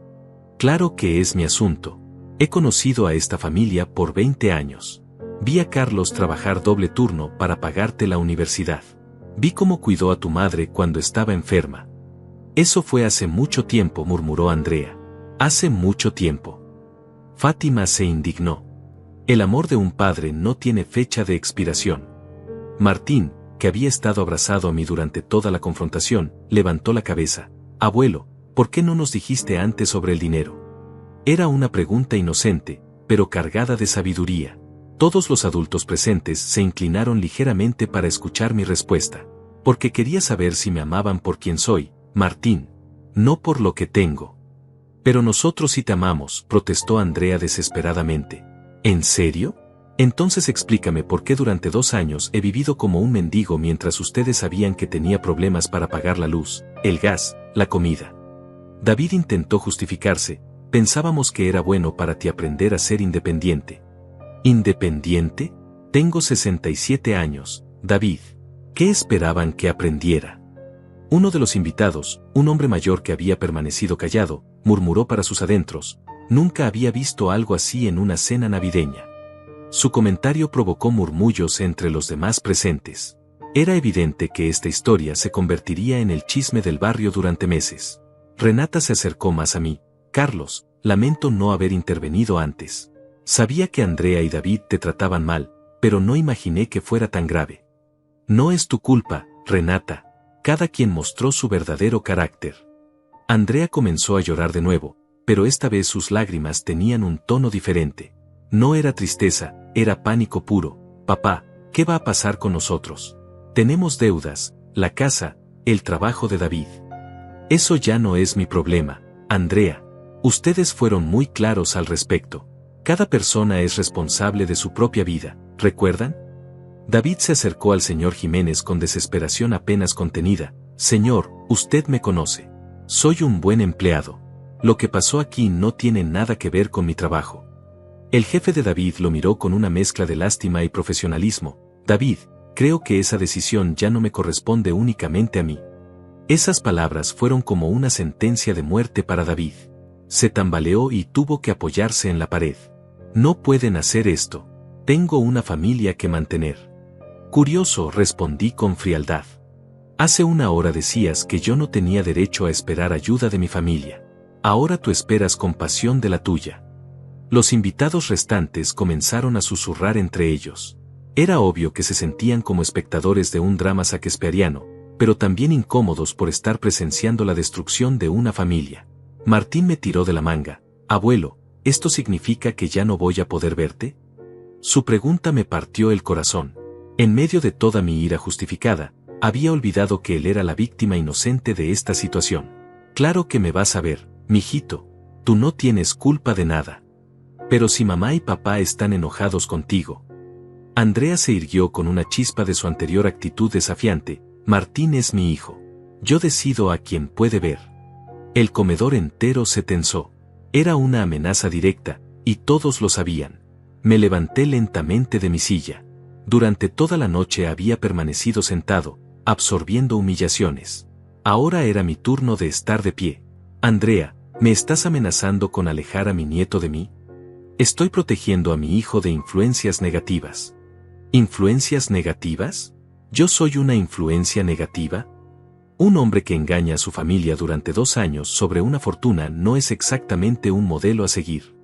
Claro que es mi asunto. He conocido a esta familia por 20 años. Vi a Carlos trabajar doble turno para pagarte la universidad. Vi cómo cuidó a tu madre cuando estaba enferma. Eso fue hace mucho tiempo, murmuró Andrea. Hace mucho tiempo. Fátima se indignó. El amor de un padre no tiene fecha de expiración. Martín, que había estado abrazado a mí durante toda la confrontación, levantó la cabeza. Abuelo, ¿por qué no nos dijiste antes sobre el dinero? Era una pregunta inocente, pero cargada de sabiduría. Todos los adultos presentes se inclinaron ligeramente para escuchar mi respuesta. Porque quería saber si me amaban por quien soy, Martín, no por lo que tengo. Pero nosotros sí te amamos, protestó Andrea desesperadamente. ¿En serio? Entonces explícame por qué durante 2 años he vivido como un mendigo mientras ustedes sabían que tenía problemas para pagar la luz, el gas, la comida. David intentó justificarse. Pensábamos que era bueno para ti aprender a ser independiente. ¿Independiente? Tengo 67 años, David. ¿Qué esperaban que aprendiera? Uno de los invitados, un hombre mayor que había permanecido callado, murmuró para sus adentros. Nunca había visto algo así en una cena navideña. Su comentario provocó murmullos entre los demás presentes. Era evidente que esta historia se convertiría en el chisme del barrio durante meses. Renata se acercó más a mí. Carlos, lamento no haber intervenido antes. Sabía que Andrea y David te trataban mal, pero no imaginé que fuera tan grave. No es tu culpa, Renata. Cada quien mostró su verdadero carácter. Andrea comenzó a llorar de nuevo, pero esta vez sus lágrimas tenían un tono diferente. No era tristeza, era pánico puro. Papá, ¿qué va a pasar con nosotros? Tenemos deudas, la casa, el trabajo de David. Eso ya no es mi problema, Andrea. Ustedes fueron muy claros al respecto. Cada persona es responsable de su propia vida, ¿recuerdan? David se acercó al señor Jiménez con desesperación apenas contenida. Señor, usted me conoce. Soy un buen empleado. Lo que pasó aquí no tiene nada que ver con mi trabajo. El jefe de David lo miró con una mezcla de lástima y profesionalismo. David, creo que esa decisión ya no me corresponde únicamente a mí. Esas palabras fueron como una sentencia de muerte para David. Se tambaleó y tuvo que apoyarse en la pared. No pueden hacer esto. Tengo una familia que mantener. Curioso, respondí con frialdad. Hace 1 hora decías que yo no tenía derecho a esperar ayuda de mi familia. Ahora tú esperas compasión de la tuya. Los invitados restantes comenzaron a susurrar entre ellos. Era obvio que se sentían como espectadores de un drama shakespeariano, pero también incómodos por estar presenciando la destrucción de una familia. Martín me tiró de la manga. Abuelo, ¿esto significa que ya no voy a poder verte? Su pregunta me partió el corazón. En medio de toda mi ira justificada, había olvidado que él era la víctima inocente de esta situación. Claro que me vas a ver, mijito. Tú no tienes culpa de nada. Pero si mamá y papá están enojados contigo. Andrea se irguió con una chispa de su anterior actitud desafiante. Martín es mi hijo. Yo decido a quién puede ver. El comedor entero se tensó. Era una amenaza directa, y todos lo sabían. Me levanté lentamente de mi silla. Durante toda la noche había permanecido sentado, absorbiendo humillaciones. Ahora era mi turno de estar de pie. Andrea, ¿me estás amenazando con alejar a mi nieto de mí? Estoy protegiendo a mi hijo de influencias negativas. ¿Influencias negativas? ¿Yo soy una influencia negativa? Un hombre que engaña a su familia durante 2 años sobre una fortuna no es exactamente un modelo a seguir.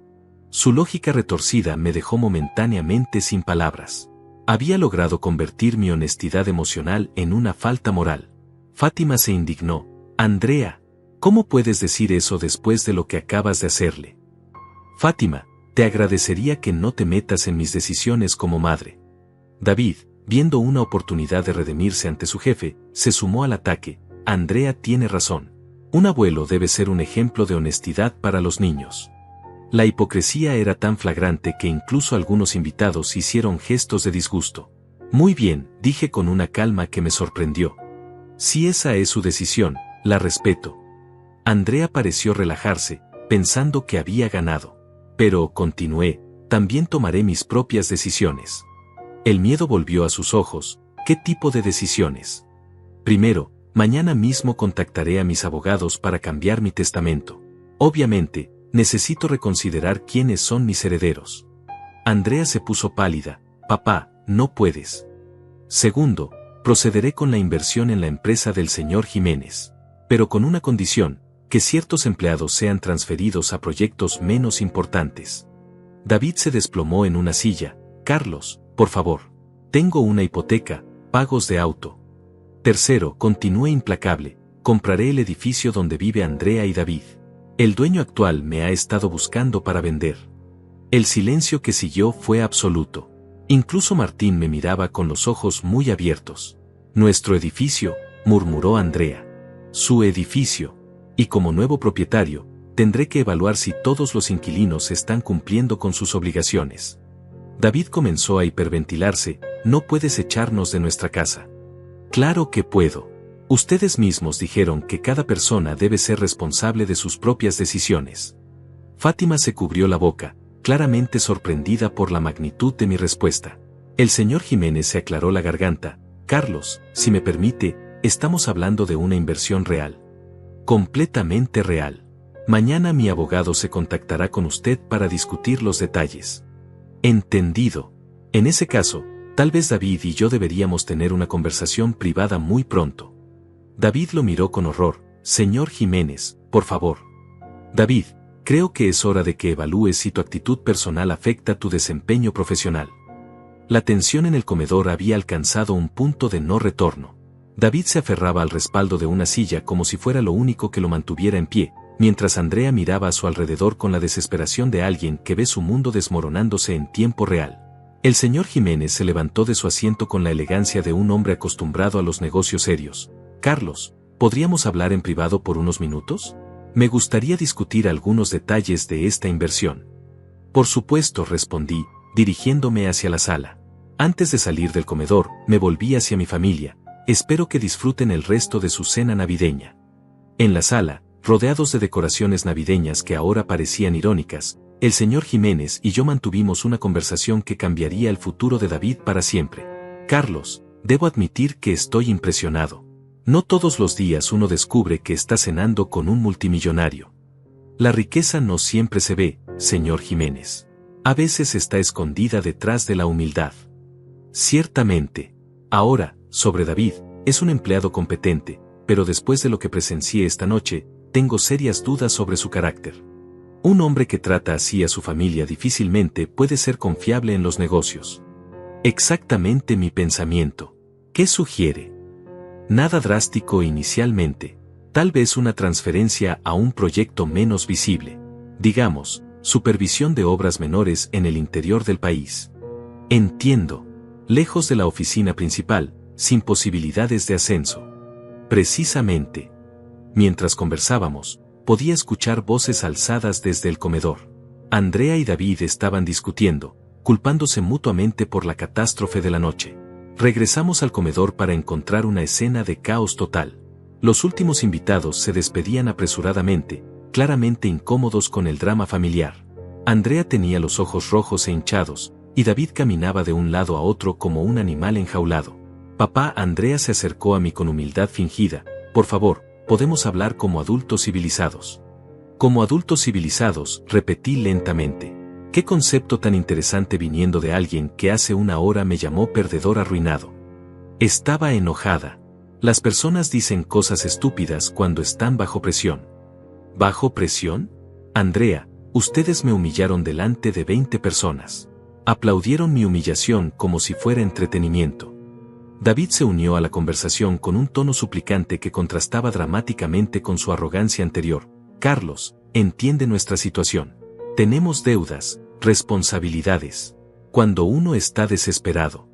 Su lógica retorcida me dejó momentáneamente sin palabras. Había logrado convertir mi honestidad emocional en una falta moral. Fátima se indignó. Andrea, ¿cómo puedes decir eso después de lo que acabas de hacerle? Fátima, te agradecería que no te metas en mis decisiones como madre. David, viendo una oportunidad de redimirse ante su jefe, se sumó al ataque. Andrea tiene razón. Un abuelo debe ser un ejemplo de honestidad para los niños. La hipocresía era tan flagrante que incluso algunos invitados hicieron gestos de disgusto. Muy bien, dije con una calma que me sorprendió. Si esa es su decisión, la respeto. Andrea pareció relajarse, pensando que había ganado. Pero, continué, también tomaré mis propias decisiones. El miedo volvió a sus ojos. ¿Qué tipo de decisiones? Primero, mañana mismo contactaré a mis abogados para cambiar mi testamento. Obviamente, necesito reconsiderar quiénes son mis herederos. Andrea se puso pálida. Papá, no puedes. Segundo, procederé con la inversión en la empresa del señor Jiménez. Pero con una condición, que ciertos empleados sean transferidos a proyectos menos importantes. David se desplomó en una silla. Carlos, por favor. Tengo una hipoteca, pagos de auto. Tercero, continué implacable. Compraré el edificio donde vive Andrea y David. El dueño actual me ha estado buscando para vender. El silencio que siguió fue absoluto. Incluso Martín me miraba con los ojos muy abiertos. Nuestro edificio, murmuró Andrea. Su edificio. Y como nuevo propietario, tendré que evaluar si todos los inquilinos están cumpliendo con sus obligaciones. David comenzó a hiperventilarse. No puedes echarnos de nuestra casa. Claro que puedo. Ustedes mismos dijeron que cada persona debe ser responsable de sus propias decisiones. Fátima se cubrió la boca, claramente sorprendida por la magnitud de mi respuesta. El señor Jiménez se aclaró la garganta. Carlos, si me permite, estamos hablando de una inversión real. Completamente real. Mañana mi abogado se contactará con usted para discutir los detalles. Entendido. En ese caso, tal vez David y yo deberíamos tener una conversación privada muy pronto. David lo miró con horror. Señor Jiménez, por favor. David, creo que es hora de que evalúes si tu actitud personal afecta tu desempeño profesional. La tensión en el comedor había alcanzado un punto de no retorno. David se aferraba al respaldo de una silla como si fuera lo único que lo mantuviera en pie, mientras Andrea miraba a su alrededor con la desesperación de alguien que ve su mundo desmoronándose en tiempo real. El señor Jiménez se levantó de su asiento con la elegancia de un hombre acostumbrado a los negocios serios. Carlos, ¿podríamos hablar en privado por unos minutos? Me gustaría discutir algunos detalles de esta inversión. Por supuesto, respondí, dirigiéndome hacia la sala. Antes de salir del comedor, me volví hacia mi familia. Espero que disfruten el resto de su cena navideña. En la sala, rodeados de decoraciones navideñas que ahora parecían irónicas, el señor Jiménez y yo mantuvimos una conversación que cambiaría el futuro de David para siempre. Carlos, debo admitir que estoy impresionado. No todos los días uno descubre que está cenando con un multimillonario. La riqueza no siempre se ve, señor Jiménez. A veces está escondida detrás de la humildad. Ciertamente. Ahora, sobre David, es un empleado competente, pero después de lo que presencié esta noche, tengo serias dudas sobre su carácter. Un hombre que trata así a su familia difícilmente puede ser confiable en los negocios. Exactamente mi pensamiento. ¿Qué sugiere? Nada drástico inicialmente. Tal vez una transferencia a un proyecto menos visible. Digamos, supervisión de obras menores en el interior del país. Entiendo. Lejos de la oficina principal, sin posibilidades de ascenso. Precisamente. Mientras conversábamos, podía escuchar voces alzadas desde el comedor. Andrea y David estaban discutiendo, culpándose mutuamente por la catástrofe de la noche. Regresamos al comedor para encontrar una escena de caos total. Los últimos invitados se despedían apresuradamente, claramente incómodos con el drama familiar. Andrea tenía los ojos rojos e hinchados, y David caminaba de un lado a otro como un animal enjaulado. Papá, Andrea se acercó a mí con humildad fingida. Por favor, podemos hablar como adultos civilizados. Como adultos civilizados, repetí lentamente. Qué concepto tan interesante viniendo de alguien que hace una hora me llamó perdedor arruinado. Estaba enojada. Las personas dicen cosas estúpidas cuando están bajo presión. ¿Bajo presión? Andrea, ustedes me humillaron delante de 20 personas. Aplaudieron mi humillación como si fuera entretenimiento. David se unió a la conversación con un tono suplicante que contrastaba dramáticamente con su arrogancia anterior. Carlos, entiende nuestra situación. Tenemos deudas, responsabilidades. Cuando uno está desesperado.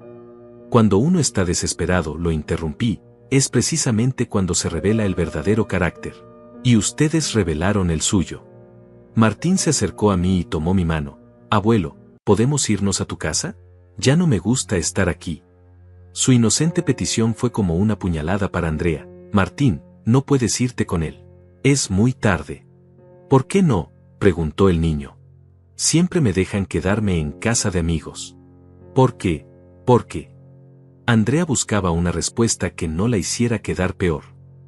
Cuando uno está desesperado, lo interrumpí, es precisamente cuando se revela el verdadero carácter. Y ustedes revelaron el suyo. Martín se acercó a mí y tomó mi mano. Abuelo, ¿podemos irnos a tu casa? Ya no me gusta estar aquí. Su inocente petición fue como una puñalada para Andrea. Martín, no puedes irte con él. Es muy tarde. ¿Por qué no?, preguntó el niño. Siempre me dejan quedarme en casa de amigos. ¿Por qué? ¿Por qué? Andrea buscaba una respuesta que no la hiciera quedar peor.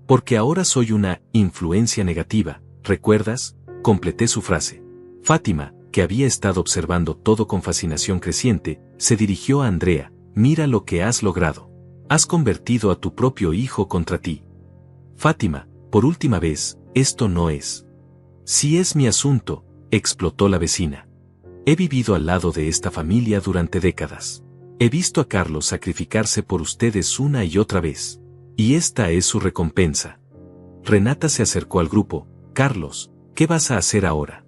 Porque ahora soy una influencia negativa, ¿recuerdas? Completé su frase. Fátima, que había estado observando todo con fascinación creciente, se dirigió a Andrea. Mira lo que has logrado. Has convertido a tu propio hijo contra ti. Fátima, por última vez, esto no es. Sí es mi asunto, explotó la vecina. He vivido al lado de esta familia durante décadas. He visto a Carlos sacrificarse por ustedes una y otra vez. Y esta es su recompensa. Renata se acercó al grupo. Carlos, ¿qué vas a hacer ahora?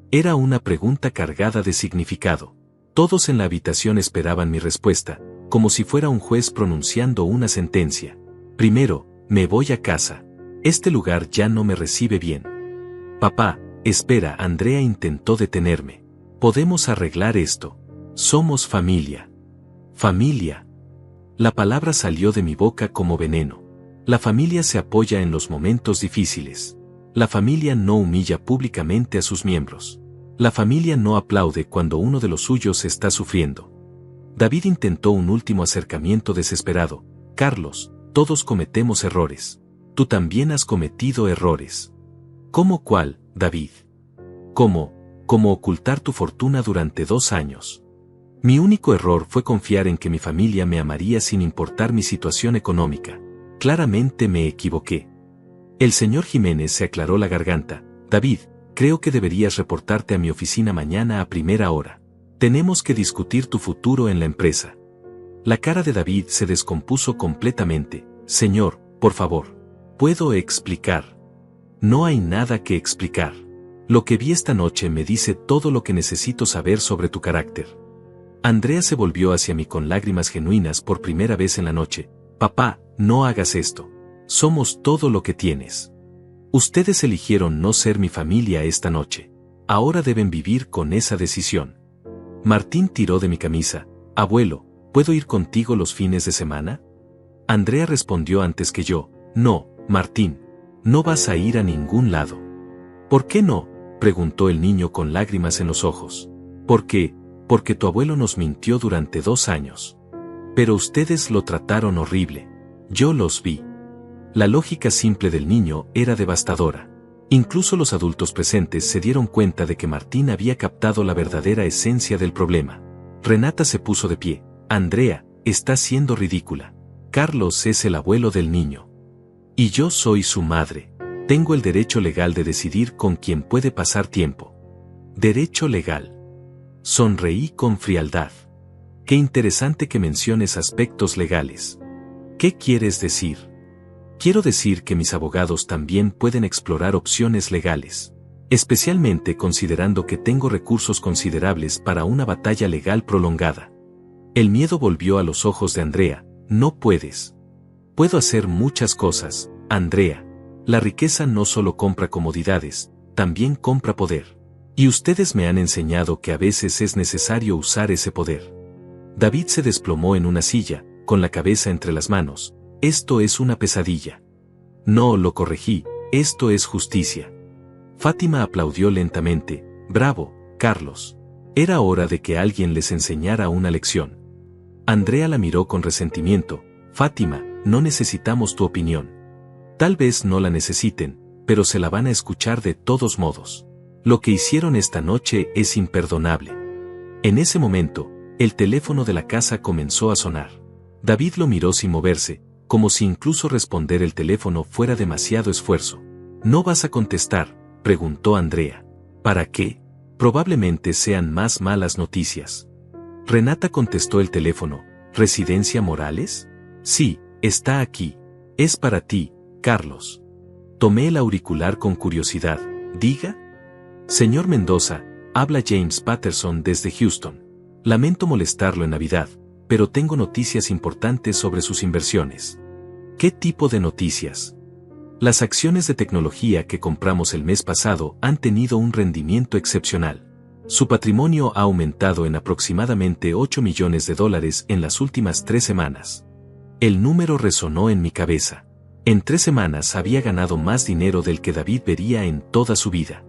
Era una pregunta cargada de significado. Todos en la habitación esperaban mi respuesta, como si fuera un juez pronunciando una sentencia. Primero, me voy a casa. Este lugar ya no me recibe bien. Papá, espera, Andrea intentó detenerme. Podemos arreglar esto. Somos familia. Familia. La palabra salió de mi boca como veneno. La familia se apoya en los momentos difíciles. La familia no humilla públicamente a sus miembros. La familia no aplaude cuando uno de los suyos está sufriendo. David intentó un último acercamiento desesperado. Carlos, todos cometemos errores. Tú también has cometido errores. ¿Cómo cuál, David? ¿Cómo ocultar tu fortuna durante 2 años? Mi único error fue confiar en que mi familia me amaría sin importar mi situación económica. Claramente me equivoqué. El señor Jiménez se aclaró la garganta. David, creo que deberías reportarte a mi oficina mañana a primera hora. Tenemos que discutir tu futuro en la empresa. La cara de David se descompuso completamente. Señor, por favor. ¿Puedo explicar? No hay nada que explicar. Lo que vi esta noche me dice todo lo que necesito saber sobre tu carácter. Andrea se volvió hacia mí con lágrimas genuinas por primera vez en la noche. Papá, no hagas esto. Somos todo lo que tienes. Ustedes eligieron no ser mi familia esta noche. Ahora deben vivir con esa decisión. Martín tiró de mi camisa. Abuelo, ¿puedo ir contigo los fines de semana? Andrea respondió antes que yo. No, Martín. No vas a ir a ningún lado. ¿Por qué no?, preguntó el niño con lágrimas en los ojos. ¿Por qué? Porque tu abuelo nos mintió durante 2 años. Pero ustedes lo trataron horrible. Yo los vi. La lógica simple del niño era devastadora. Incluso los adultos presentes se dieron cuenta de que Martín había captado la verdadera esencia del problema. Renata se puso de pie. Andrea, estás siendo ridícula. Carlos es el abuelo del niño. Y yo soy su madre. Tengo el derecho legal de decidir con quién puede pasar tiempo. Derecho legal. Sonreí con frialdad. Qué interesante que menciones aspectos legales. ¿Qué quieres decir? Quiero decir que mis abogados también pueden explorar opciones legales, especialmente considerando que tengo recursos considerables para una batalla legal prolongada. El miedo volvió a los ojos de Andrea. No puedes. Puedo hacer muchas cosas, Andrea. La riqueza no solo compra comodidades, también compra poder. Y ustedes me han enseñado que a veces es necesario usar ese poder. David se desplomó en una silla, con la cabeza entre las manos. Esto es una pesadilla. No, lo corregí, esto es justicia. Fátima aplaudió lentamente. Bravo, Carlos. Era hora de que alguien les enseñara una lección. Andrea la miró con resentimiento. Fátima, no necesitamos tu opinión. Tal vez no la necesiten, pero se la van a escuchar de todos modos. Lo que hicieron esta noche es imperdonable. En ese momento, el teléfono de la casa comenzó a sonar. David lo miró sin moverse, como si incluso responder el teléfono fuera demasiado esfuerzo. ¿No vas a contestar?, preguntó Andrea. ¿Para qué? Probablemente sean más malas noticias. Renata contestó el teléfono. ¿Residencia Morales? Sí, está aquí. Es para ti, Carlos. Tomé el auricular con curiosidad. Diga. Señor Mendoza, habla James Patterson desde Houston. Lamento molestarlo en Navidad, pero tengo noticias importantes sobre sus inversiones. ¿Qué tipo de noticias? Las acciones de tecnología que compramos el mes pasado han tenido un rendimiento excepcional. Su patrimonio ha aumentado en aproximadamente $8 millones en las últimas 3 semanas. El número resonó en mi cabeza. En 3 semanas había ganado más dinero del que David vería en toda su vida.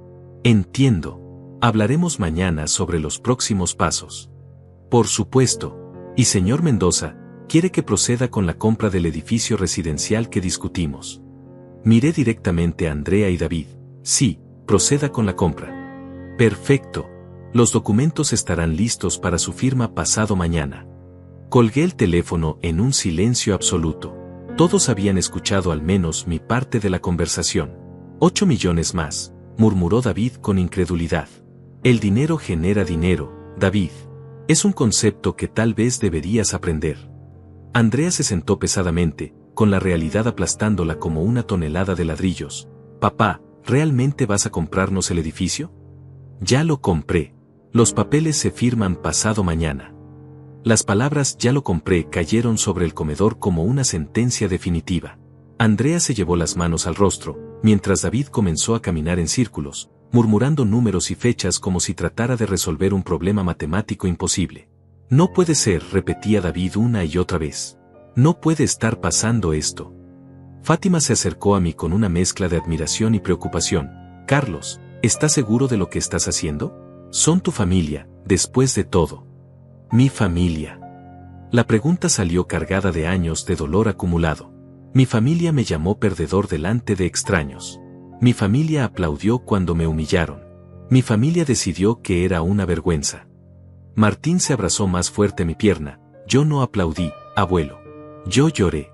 Entiendo. Hablaremos mañana sobre los próximos pasos. Por supuesto. Y señor Mendoza, ¿quiere que proceda con la compra del edificio residencial que discutimos? Miré directamente a Andrea y David. Sí, proceda con la compra. Perfecto. Los documentos estarán listos para su firma pasado mañana. Colgué el teléfono en un silencio absoluto. Todos habían escuchado al menos mi parte de la conversación. 8 millones más, murmuró David con incredulidad. El dinero genera dinero, David. Es un concepto que tal vez deberías aprender. Andrea se sentó pesadamente, con la realidad aplastándola como una tonelada de ladrillos. Papá, ¿realmente vas a comprarnos el edificio? Ya lo compré. Los papeles se firman pasado mañana. Las palabras "ya lo compré" cayeron sobre el comedor como una sentencia definitiva. Andrea se llevó las manos al rostro, mientras David comenzó a caminar en círculos, murmurando números y fechas como si tratara de resolver un problema matemático imposible. No puede ser, repetía David una y otra vez. No puede estar pasando esto. Fátima se acercó a mí con una mezcla de admiración y preocupación. Carlos, ¿estás seguro de lo que estás haciendo? Son tu familia, después de todo. Mi familia. La pregunta salió cargada de años de dolor acumulado. Mi familia me llamó perdedor delante de extraños. Mi familia aplaudió cuando me humillaron. Mi familia decidió que era una vergüenza. Martín se abrazó más fuerte a mi pierna. Yo no aplaudí, abuelo. Yo lloré.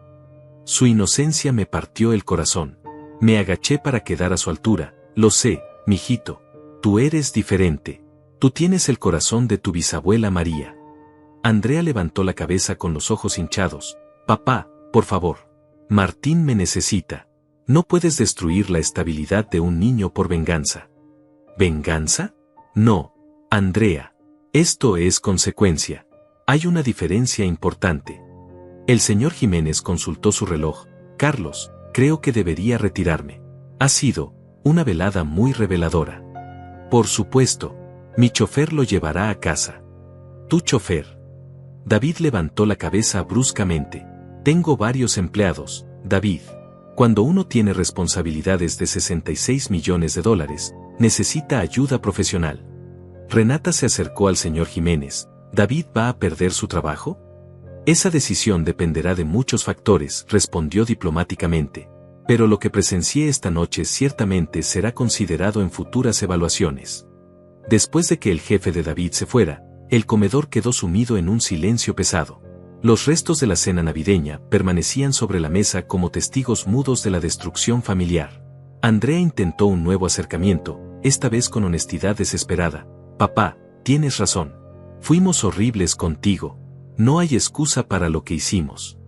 Su inocencia me partió el corazón. Me agaché para quedar a su altura. Lo sé, mijito. Tú eres diferente. Tú tienes el corazón de tu bisabuela María. Andrea levantó la cabeza con los ojos hinchados. Papá, por favor. Martín me necesita. No puedes destruir la estabilidad de un niño por venganza. ¿Venganza? No, Andrea. Esto es consecuencia. Hay una diferencia importante. El señor Jiménez consultó su reloj. Carlos, creo que debería retirarme. Ha sido una velada muy reveladora. Por supuesto, mi chofer lo llevará a casa. ¿Tu chofer? David levantó la cabeza bruscamente. Tengo varios empleados, David. Cuando uno tiene responsabilidades de 66 millones de dólares, necesita ayuda profesional. Renata se acercó al señor Jiménez. ¿David va a perder su trabajo? Esa decisión dependerá de muchos factores, respondió diplomáticamente. Pero lo que presencié esta noche ciertamente será considerado en futuras evaluaciones. Después de que el jefe de David se fuera, el comedor quedó sumido en un silencio pesado. Los restos de la cena navideña permanecían sobre la mesa como testigos mudos de la destrucción familiar. Andrea intentó un nuevo acercamiento, esta vez con honestidad desesperada. Papá, tienes razón. Fuimos horribles contigo. No hay excusa para lo que hicimos.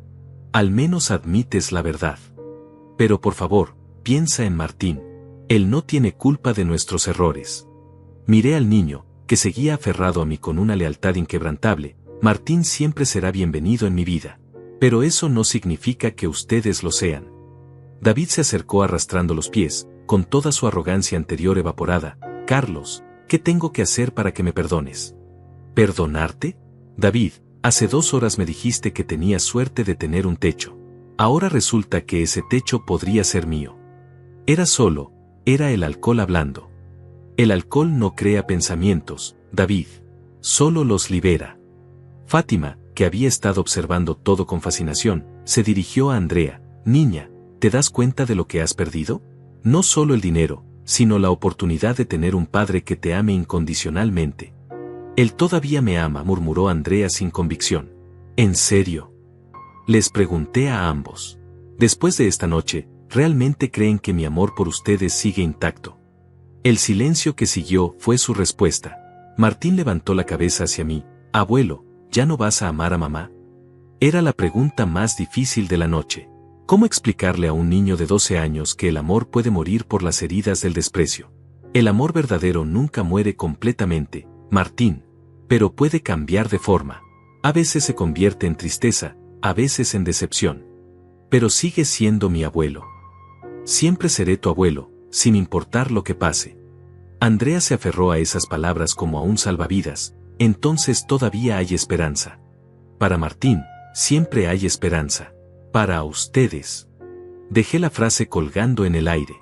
Al menos admites la verdad. Pero por favor, piensa en Martín. Él no tiene culpa de nuestros errores. Miré al niño, que seguía aferrado a mí con una lealtad inquebrantable. Martín siempre será bienvenido en mi vida. Pero eso no significa que ustedes lo sean. David se acercó arrastrando los pies, con toda su arrogancia anterior evaporada. Carlos, ¿qué tengo que hacer para que me perdones? ¿Perdonarte? David, hace 2 horas me dijiste que tenías suerte de tener un techo. Ahora resulta que ese techo podría ser mío. Era el alcohol hablando. El alcohol no crea pensamientos, David. Solo los libera. Fátima, que había estado observando todo con fascinación, se dirigió a Andrea. Niña, ¿te das cuenta de lo que has perdido? No solo el dinero, sino la oportunidad de tener un padre que te ame incondicionalmente. Él todavía me ama, murmuró Andrea sin convicción. ¿En serio? Les pregunté a ambos. Después de esta noche, ¿realmente creen que mi amor por ustedes sigue intacto? El silencio que siguió fue su respuesta. Martín levantó la cabeza hacia mí. Abuelo, ¿ya no vas a amar a mamá? Era la pregunta más difícil de la noche. ¿Cómo explicarle a un niño de 12 años que el amor puede morir por las heridas del desprecio? El amor verdadero nunca muere completamente, Martín, pero puede cambiar de forma. A veces se convierte en tristeza, a veces en decepción. Pero sigue siendo mi abuelo. Siempre seré tu abuelo, sin importar lo que pase. Andrea se aferró a esas palabras como a un salvavidas. Entonces todavía hay esperanza. Para Martín, siempre hay esperanza. Para ustedes. Dejé la frase colgando en el aire.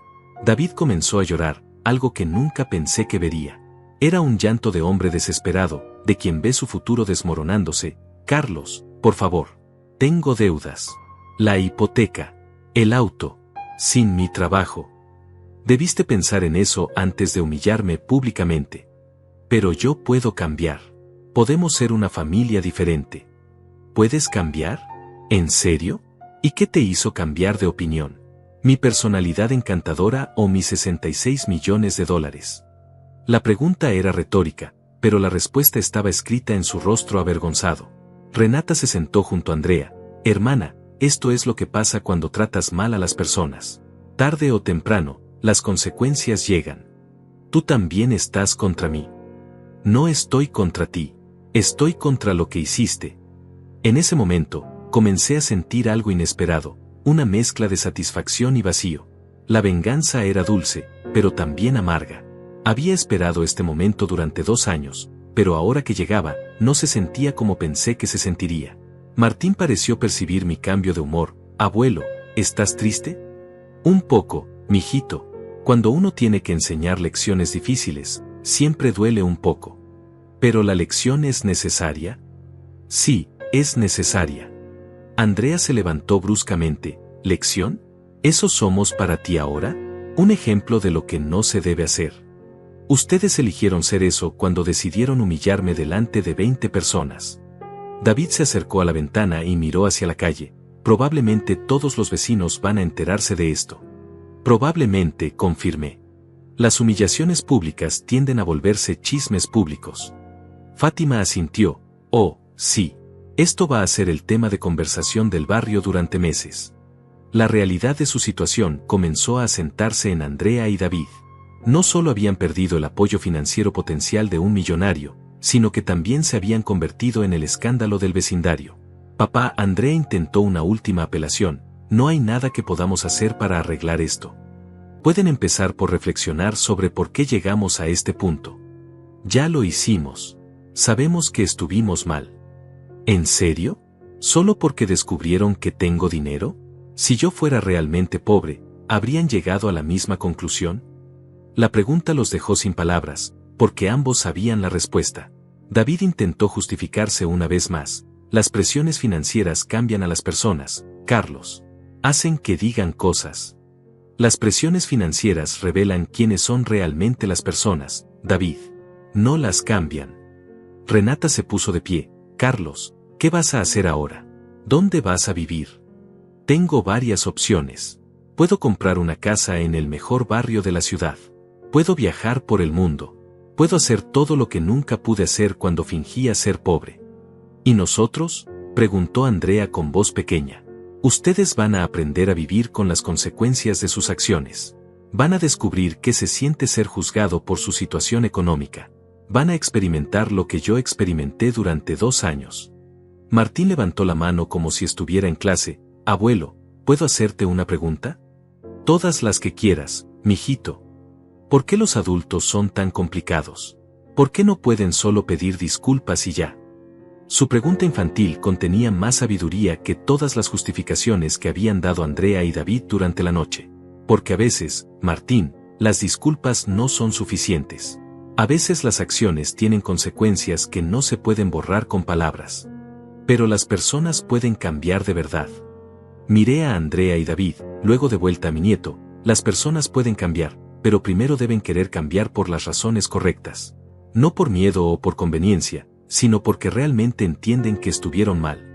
David comenzó a llorar, algo que nunca pensé que vería. Era un llanto de hombre desesperado, de quien ve su futuro desmoronándose. Carlos, por favor. Tengo deudas. La hipoteca. El auto. Sin mi trabajo. Debiste pensar en eso antes de humillarme públicamente. Pero yo puedo cambiar. Podemos ser una familia diferente. ¿Puedes cambiar? ¿En serio? ¿Y qué te hizo cambiar de opinión? ¿Mi personalidad encantadora o mis 66 millones de dólares? La pregunta era retórica, pero la respuesta estaba escrita en su rostro avergonzado. Renata se sentó junto a Andrea. Hermana, esto es lo que pasa cuando tratas mal a las personas. Tarde o temprano, las consecuencias llegan. Tú también estás contra mí. No estoy contra ti. Estoy contra lo que hiciste. En ese momento, comencé a sentir algo inesperado, una mezcla de satisfacción y vacío. La venganza era dulce, pero también amarga. Había esperado este momento durante 2 años, pero ahora que llegaba, no se sentía como pensé que se sentiría. Martín pareció percibir mi cambio de humor. Abuelo, ¿estás triste? Un poco, mijito. Cuando uno tiene que enseñar lecciones difíciles, siempre duele un poco. ¿Pero la lección es necesaria? Sí, es necesaria. Andrea se levantó bruscamente. ¿Lección? ¿Eso somos para ti ahora? Un ejemplo de lo que no se debe hacer. Ustedes eligieron ser eso cuando decidieron humillarme delante de 20 personas. David se acercó a la ventana y miró hacia la calle. Probablemente todos los vecinos van a enterarse de esto. Probablemente, confirmé. Las humillaciones públicas tienden a volverse chismes públicos. Fátima asintió. Oh, sí. Esto va a ser el tema de conversación del barrio durante meses. La realidad de su situación comenzó a asentarse en Andrea y David. No solo habían perdido el apoyo financiero potencial de un millonario, sino que también se habían convertido en el escándalo del vecindario. Papá, Andrea intentó una última apelación. No hay nada que podamos hacer para arreglar esto. Pueden empezar por reflexionar sobre por qué llegamos a este punto. Ya lo hicimos. Sabemos que estuvimos mal. ¿En serio? ¿Solo porque descubrieron que tengo dinero? Si yo fuera realmente pobre, ¿habrían llegado a la misma conclusión? La pregunta los dejó sin palabras, porque ambos sabían la respuesta. David intentó justificarse una vez más. Las presiones financieras cambian a las personas, Carlos. Hacen que digan cosas. Las presiones financieras revelan quiénes son realmente las personas, David. No las cambian. Renata se puso de pie. Carlos, ¿qué vas a hacer ahora? ¿Dónde vas a vivir? Tengo varias opciones. Puedo comprar una casa en el mejor barrio de la ciudad. Puedo viajar por el mundo. Puedo hacer todo lo que nunca pude hacer cuando fingía ser pobre. ¿Y nosotros? Preguntó Andrea con voz pequeña. Ustedes van a aprender a vivir con las consecuencias de sus acciones. Van a descubrir qué se siente ser juzgado por su situación económica. Van a experimentar lo que yo experimenté durante 2 años. Martín levantó la mano como si estuviera en clase. Abuelo, ¿puedo hacerte una pregunta? Todas las que quieras, mijito. ¿Por qué los adultos son tan complicados? ¿Por qué no pueden solo pedir disculpas y ya? Su pregunta infantil contenía más sabiduría que todas las justificaciones que habían dado Andrea y David durante la noche. Porque a veces, Martín, las disculpas no son suficientes. A veces las acciones tienen consecuencias que no se pueden borrar con palabras. Pero las personas pueden cambiar de verdad. Miré a Andrea y David, luego de vuelta a mi nieto. Las personas pueden cambiar, pero primero deben querer cambiar por las razones correctas. No por miedo o por conveniencia, sino porque realmente entienden que estuvieron mal.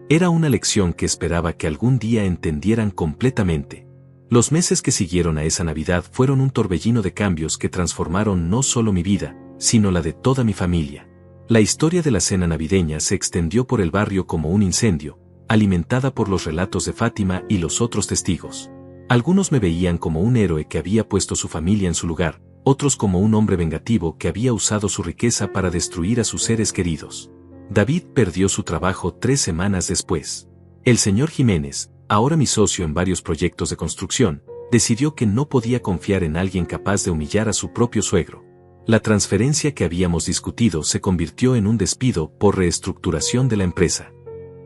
Era una lección que esperaba que algún día entendieran completamente. Los meses que siguieron a esa Navidad fueron un torbellino de cambios que transformaron no solo mi vida, sino la de toda mi familia. La historia de la cena navideña se extendió por el barrio como un incendio, alimentada por los relatos de Fátima y los otros testigos. Algunos me veían como un héroe que había puesto su familia en su lugar, otros como un hombre vengativo que había usado su riqueza para destruir a sus seres queridos. David perdió su trabajo 3 semanas después. El señor Jiménez, ahora mi socio en varios proyectos de construcción, decidió que no podía confiar en alguien capaz de humillar a su propio suegro. La transferencia que habíamos discutido se convirtió en un despido por reestructuración de la empresa.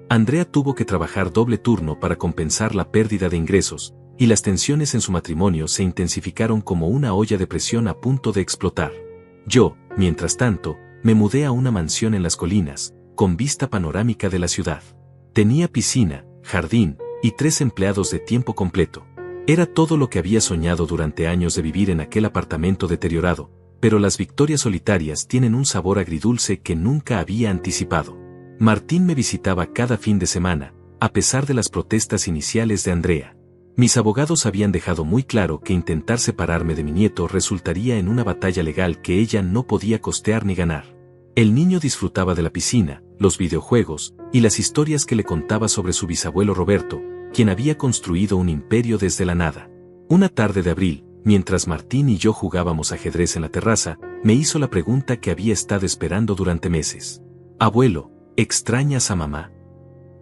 Andrea tuvo que trabajar doble turno para compensar la pérdida de ingresos, y las tensiones en su matrimonio se intensificaron como una olla de presión a punto de explotar. Yo, mientras tanto, me mudé a una mansión en las colinas, con vista panorámica de la ciudad. Tenía piscina, jardín, y 3 empleados de tiempo completo. Era todo lo que había soñado durante años de vivir en aquel apartamento deteriorado, pero las victorias solitarias tienen un sabor agridulce que nunca había anticipado. Martín me visitaba cada fin de semana, a pesar de las protestas iniciales de Andrea. Mis abogados habían dejado muy claro que intentar separarme de mi nieto resultaría en una batalla legal que ella no podía costear ni ganar. El niño disfrutaba de la piscina, los videojuegos, y las historias que le contaba sobre su bisabuelo Roberto, quien había construido un imperio desde la nada. Una tarde de abril, mientras Martín y yo jugábamos ajedrez en la terraza, me hizo la pregunta que había estado esperando durante meses. Abuelo, ¿extrañas a mamá?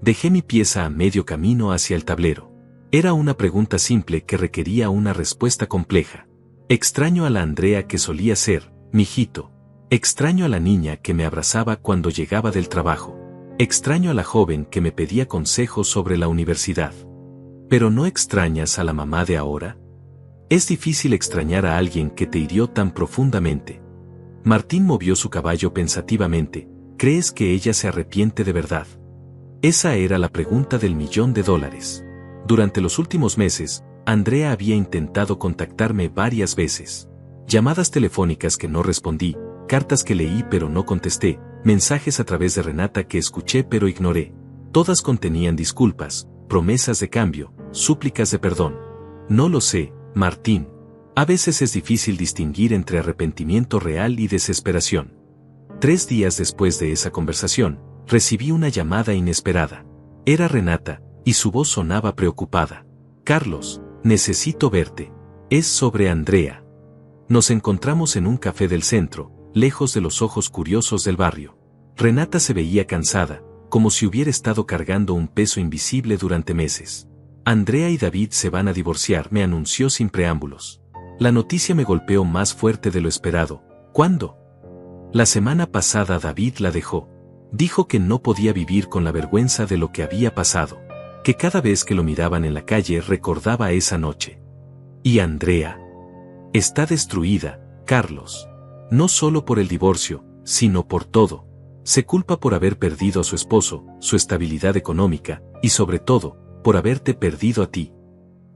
Dejé mi pieza a medio camino hacia el tablero. Era una pregunta simple que requería una respuesta compleja. Extraño a la Andrea que solía ser, mijito. Extraño a la niña que me abrazaba cuando llegaba del trabajo. Extraño a la joven que me pedía consejos sobre la universidad. ¿Pero no extrañas a la mamá de ahora? Es difícil extrañar a alguien que te hirió tan profundamente. Martín movió su caballo pensativamente. ¿Crees que ella se arrepiente de verdad? Esa era la pregunta del $1.000.000. Durante los últimos meses, Andrea había intentado contactarme varias veces. Llamadas telefónicas que no respondí, cartas que leí pero no contesté, mensajes a través de Renata que escuché pero ignoré. Todas contenían disculpas, promesas de cambio, súplicas de perdón. No lo sé, Martín. A veces es difícil distinguir entre arrepentimiento real y desesperación. 3 días después de esa conversación, recibí una llamada inesperada. Era Renata, y su voz sonaba preocupada. Carlos, necesito verte. Es sobre Andrea. Nos encontramos en un café del centro, lejos de los ojos curiosos del barrio. Renata se veía cansada, como si hubiera estado cargando un peso invisible durante meses. Andrea y David se van a divorciar, me anunció sin preámbulos. La noticia me golpeó más fuerte de lo esperado. ¿Cuándo? La semana pasada David la dejó. Dijo que no podía vivir con la vergüenza de lo que había pasado. Que cada vez que lo miraban en la calle recordaba esa noche. ¿Y Andrea? Está destruida, Carlos. No solo por el divorcio, sino por todo. Se culpa por haber perdido a su esposo, su estabilidad económica, y sobre todo, por haberte perdido a ti.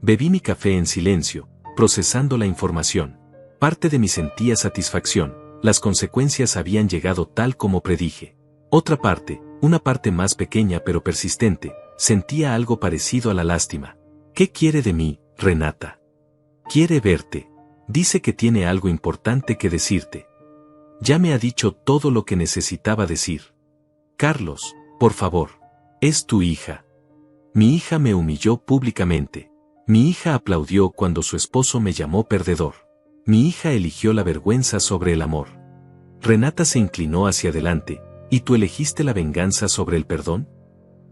Bebí mi café en silencio, procesando la información. Parte de mí sentía satisfacción, las consecuencias habían llegado tal como predije. Otra parte, una parte más pequeña pero persistente, sentía algo parecido a la lástima. ¿Qué quiere de mí, Renata? Quiere verte. Dice que tiene algo importante que decirte. Ya me ha dicho todo lo que necesitaba decir. Carlos, por favor. Es tu hija. Mi hija me humilló públicamente. Mi hija aplaudió cuando su esposo me llamó perdedor. Mi hija eligió la vergüenza sobre el amor. Renata se inclinó hacia adelante. ¿Y tú elegiste la venganza sobre el perdón?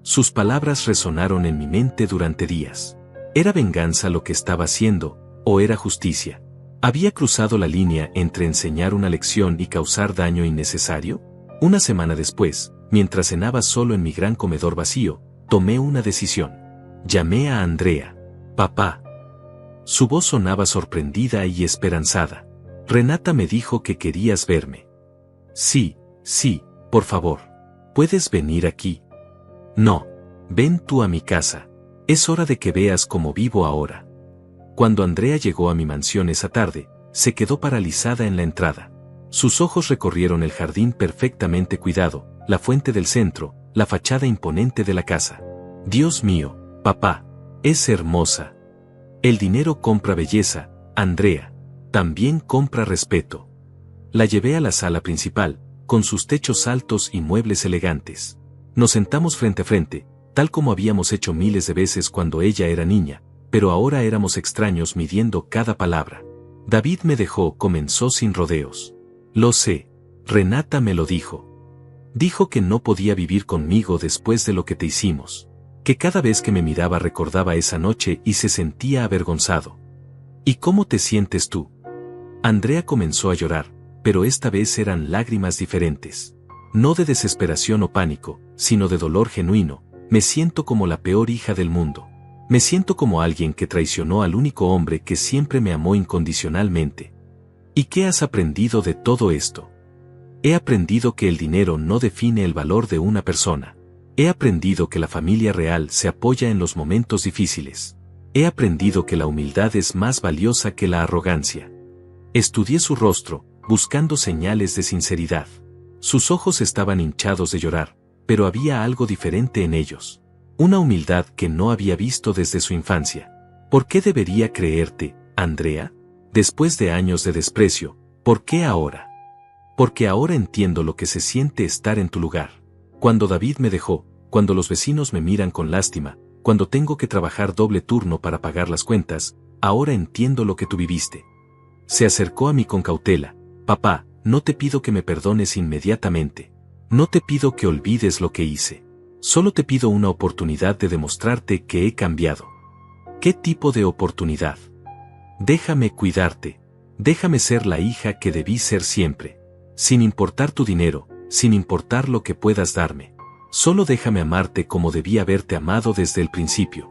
Sus palabras resonaron en mi mente durante días. ¿Era venganza lo que estaba haciendo, o era justicia? ¿Había cruzado la línea entre enseñar una lección y causar daño innecesario? Una semana después, mientras cenaba solo en mi gran comedor vacío, tomé una decisión. Llamé a Andrea. Papá. Su voz sonaba sorprendida y esperanzada. Renata me dijo que querías verme. Sí, por favor. ¿Puedes venir aquí? No. Ven tú a mi casa. Es hora de que veas cómo vivo ahora. Cuando Andrea llegó a mi mansión esa tarde, se quedó paralizada en la entrada. Sus ojos recorrieron el jardín perfectamente cuidado, la fuente del centro, la fachada imponente de la casa. Dios mío, papá, es hermosa. El dinero compra belleza, Andrea. También compra respeto. La llevé a la sala principal, con sus techos altos y muebles elegantes. Nos sentamos frente a frente, tal como habíamos hecho miles de veces cuando ella era niña, pero ahora éramos extraños midiendo cada palabra. David me dejó, comenzó sin rodeos. Lo sé. Renata me lo dijo. Dijo que no podía vivir conmigo después de lo que te hicimos. Que cada vez que me miraba recordaba esa noche y se sentía avergonzado. ¿Y cómo te sientes tú? Andrea comenzó a llorar, pero esta vez eran lágrimas diferentes. No de desesperación o pánico, sino de dolor genuino, me siento como la peor hija del mundo. Me siento como alguien que traicionó al único hombre que siempre me amó incondicionalmente. ¿Y qué has aprendido de todo esto? He aprendido que el dinero no define el valor de una persona. He aprendido que la familia real se apoya en los momentos difíciles. He aprendido que la humildad es más valiosa que la arrogancia. Estudié su rostro, buscando señales de sinceridad. Sus ojos estaban hinchados de llorar, pero había algo diferente en ellos. Una humildad que no había visto desde su infancia. ¿Por qué debería creerte, Andrea? Después de años de desprecio, ¿por qué ahora? Porque ahora entiendo lo que se siente estar en tu lugar. Cuando David me dejó, cuando los vecinos me miran con lástima, cuando tengo que trabajar doble turno para pagar las cuentas, ahora entiendo lo que tú viviste. Se acercó a mí con cautela. Papá, no te pido que me perdones inmediatamente. No te pido que olvides lo que hice. Solo te pido una oportunidad de demostrarte que he cambiado. ¿Qué tipo de oportunidad? Déjame cuidarte. Déjame ser la hija que debí ser siempre. Sin importar tu dinero, sin importar lo que puedas darme. Solo déjame amarte como debí haberte amado desde el principio.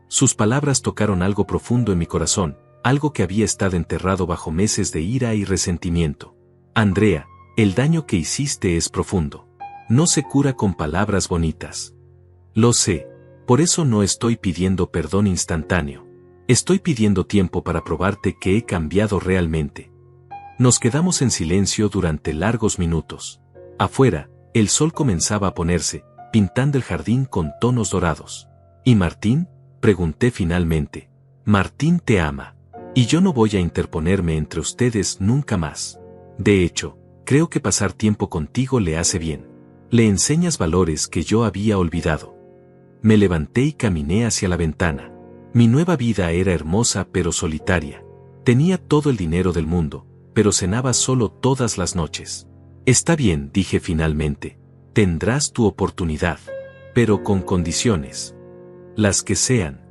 Sus palabras tocaron algo profundo en mi corazón, algo que había estado enterrado bajo meses de ira y resentimiento. Andrea, el daño que hiciste es profundo. No se cura con palabras bonitas. Lo sé, por eso no estoy pidiendo perdón instantáneo. Estoy pidiendo tiempo para probarte que he cambiado realmente. Nos quedamos en silencio durante largos minutos. Afuera, el sol comenzaba a ponerse, pintando el jardín con tonos dorados. ¿Y Martín? Pregunté finalmente. Martín te ama. Y yo no voy a interponerme entre ustedes nunca más. De hecho, creo que pasar tiempo contigo le hace bien. Le enseñas valores que yo había olvidado. Me levanté y caminé hacia la ventana. Mi nueva vida era hermosa pero solitaria. Tenía todo el dinero del mundo, pero cenaba solo todas las noches. Está bien, dije finalmente. Tendrás tu oportunidad, pero con condiciones. Las que sean.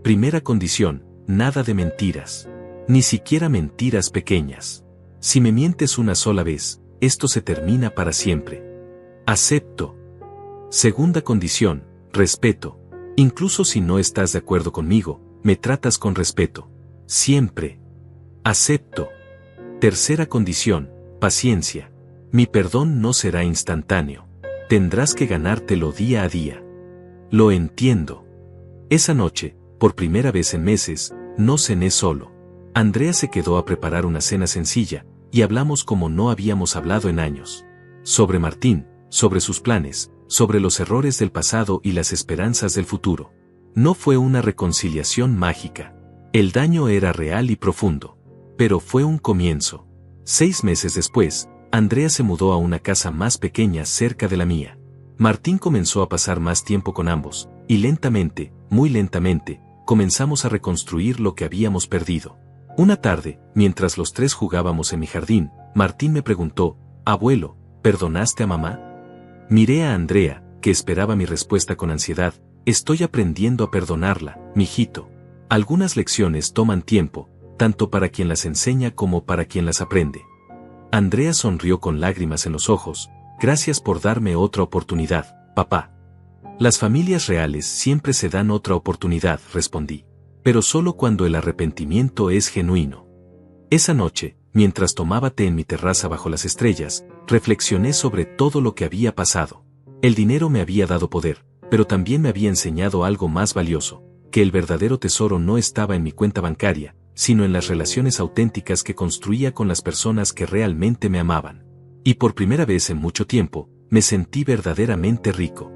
Primera condición, nada de mentiras. Ni siquiera mentiras pequeñas. Si me mientes una sola vez, esto se termina para siempre. Acepto. Segunda condición, respeto. Incluso si no estás de acuerdo conmigo, me tratas con respeto. Siempre. Acepto. Tercera condición, paciencia. Mi perdón no será instantáneo. Tendrás que ganártelo día a día. Lo entiendo. Esa noche, por primera vez en meses, no cené solo. Andrea se quedó a preparar una cena sencilla, y hablamos como no habíamos hablado en años. Sobre Martín, sobre sus planes, sobre los errores del pasado y las esperanzas del futuro. No fue una reconciliación mágica. El daño era real y profundo. Pero fue un comienzo. 6 meses después, Andrea se mudó a una casa más pequeña cerca de la mía. Martín comenzó a pasar más tiempo con ambos, y lentamente, muy lentamente, comenzamos a reconstruir lo que habíamos perdido. Una tarde, mientras los tres jugábamos en mi jardín, Martín me preguntó, «Abuelo, ¿perdonaste a mamá?» Miré a Andrea, que esperaba mi respuesta con ansiedad. «Estoy aprendiendo a perdonarla, mijito. Algunas lecciones toman tiempo, tanto para quien las enseña como para quien las aprende». Andrea sonrió con lágrimas en los ojos. «Gracias por darme otra oportunidad, papá». «Las familias reales siempre se dan otra oportunidad», respondí. «Pero solo cuando el arrepentimiento es genuino». Esa noche, mientras tomaba té en mi terraza bajo las estrellas, reflexioné sobre todo lo que había pasado. El dinero me había dado poder, pero también me había enseñado algo más valioso, que el verdadero tesoro no estaba en mi cuenta bancaria, sino en las relaciones auténticas que construía con las personas que realmente me amaban. Y por primera vez en mucho tiempo, me sentí verdaderamente rico.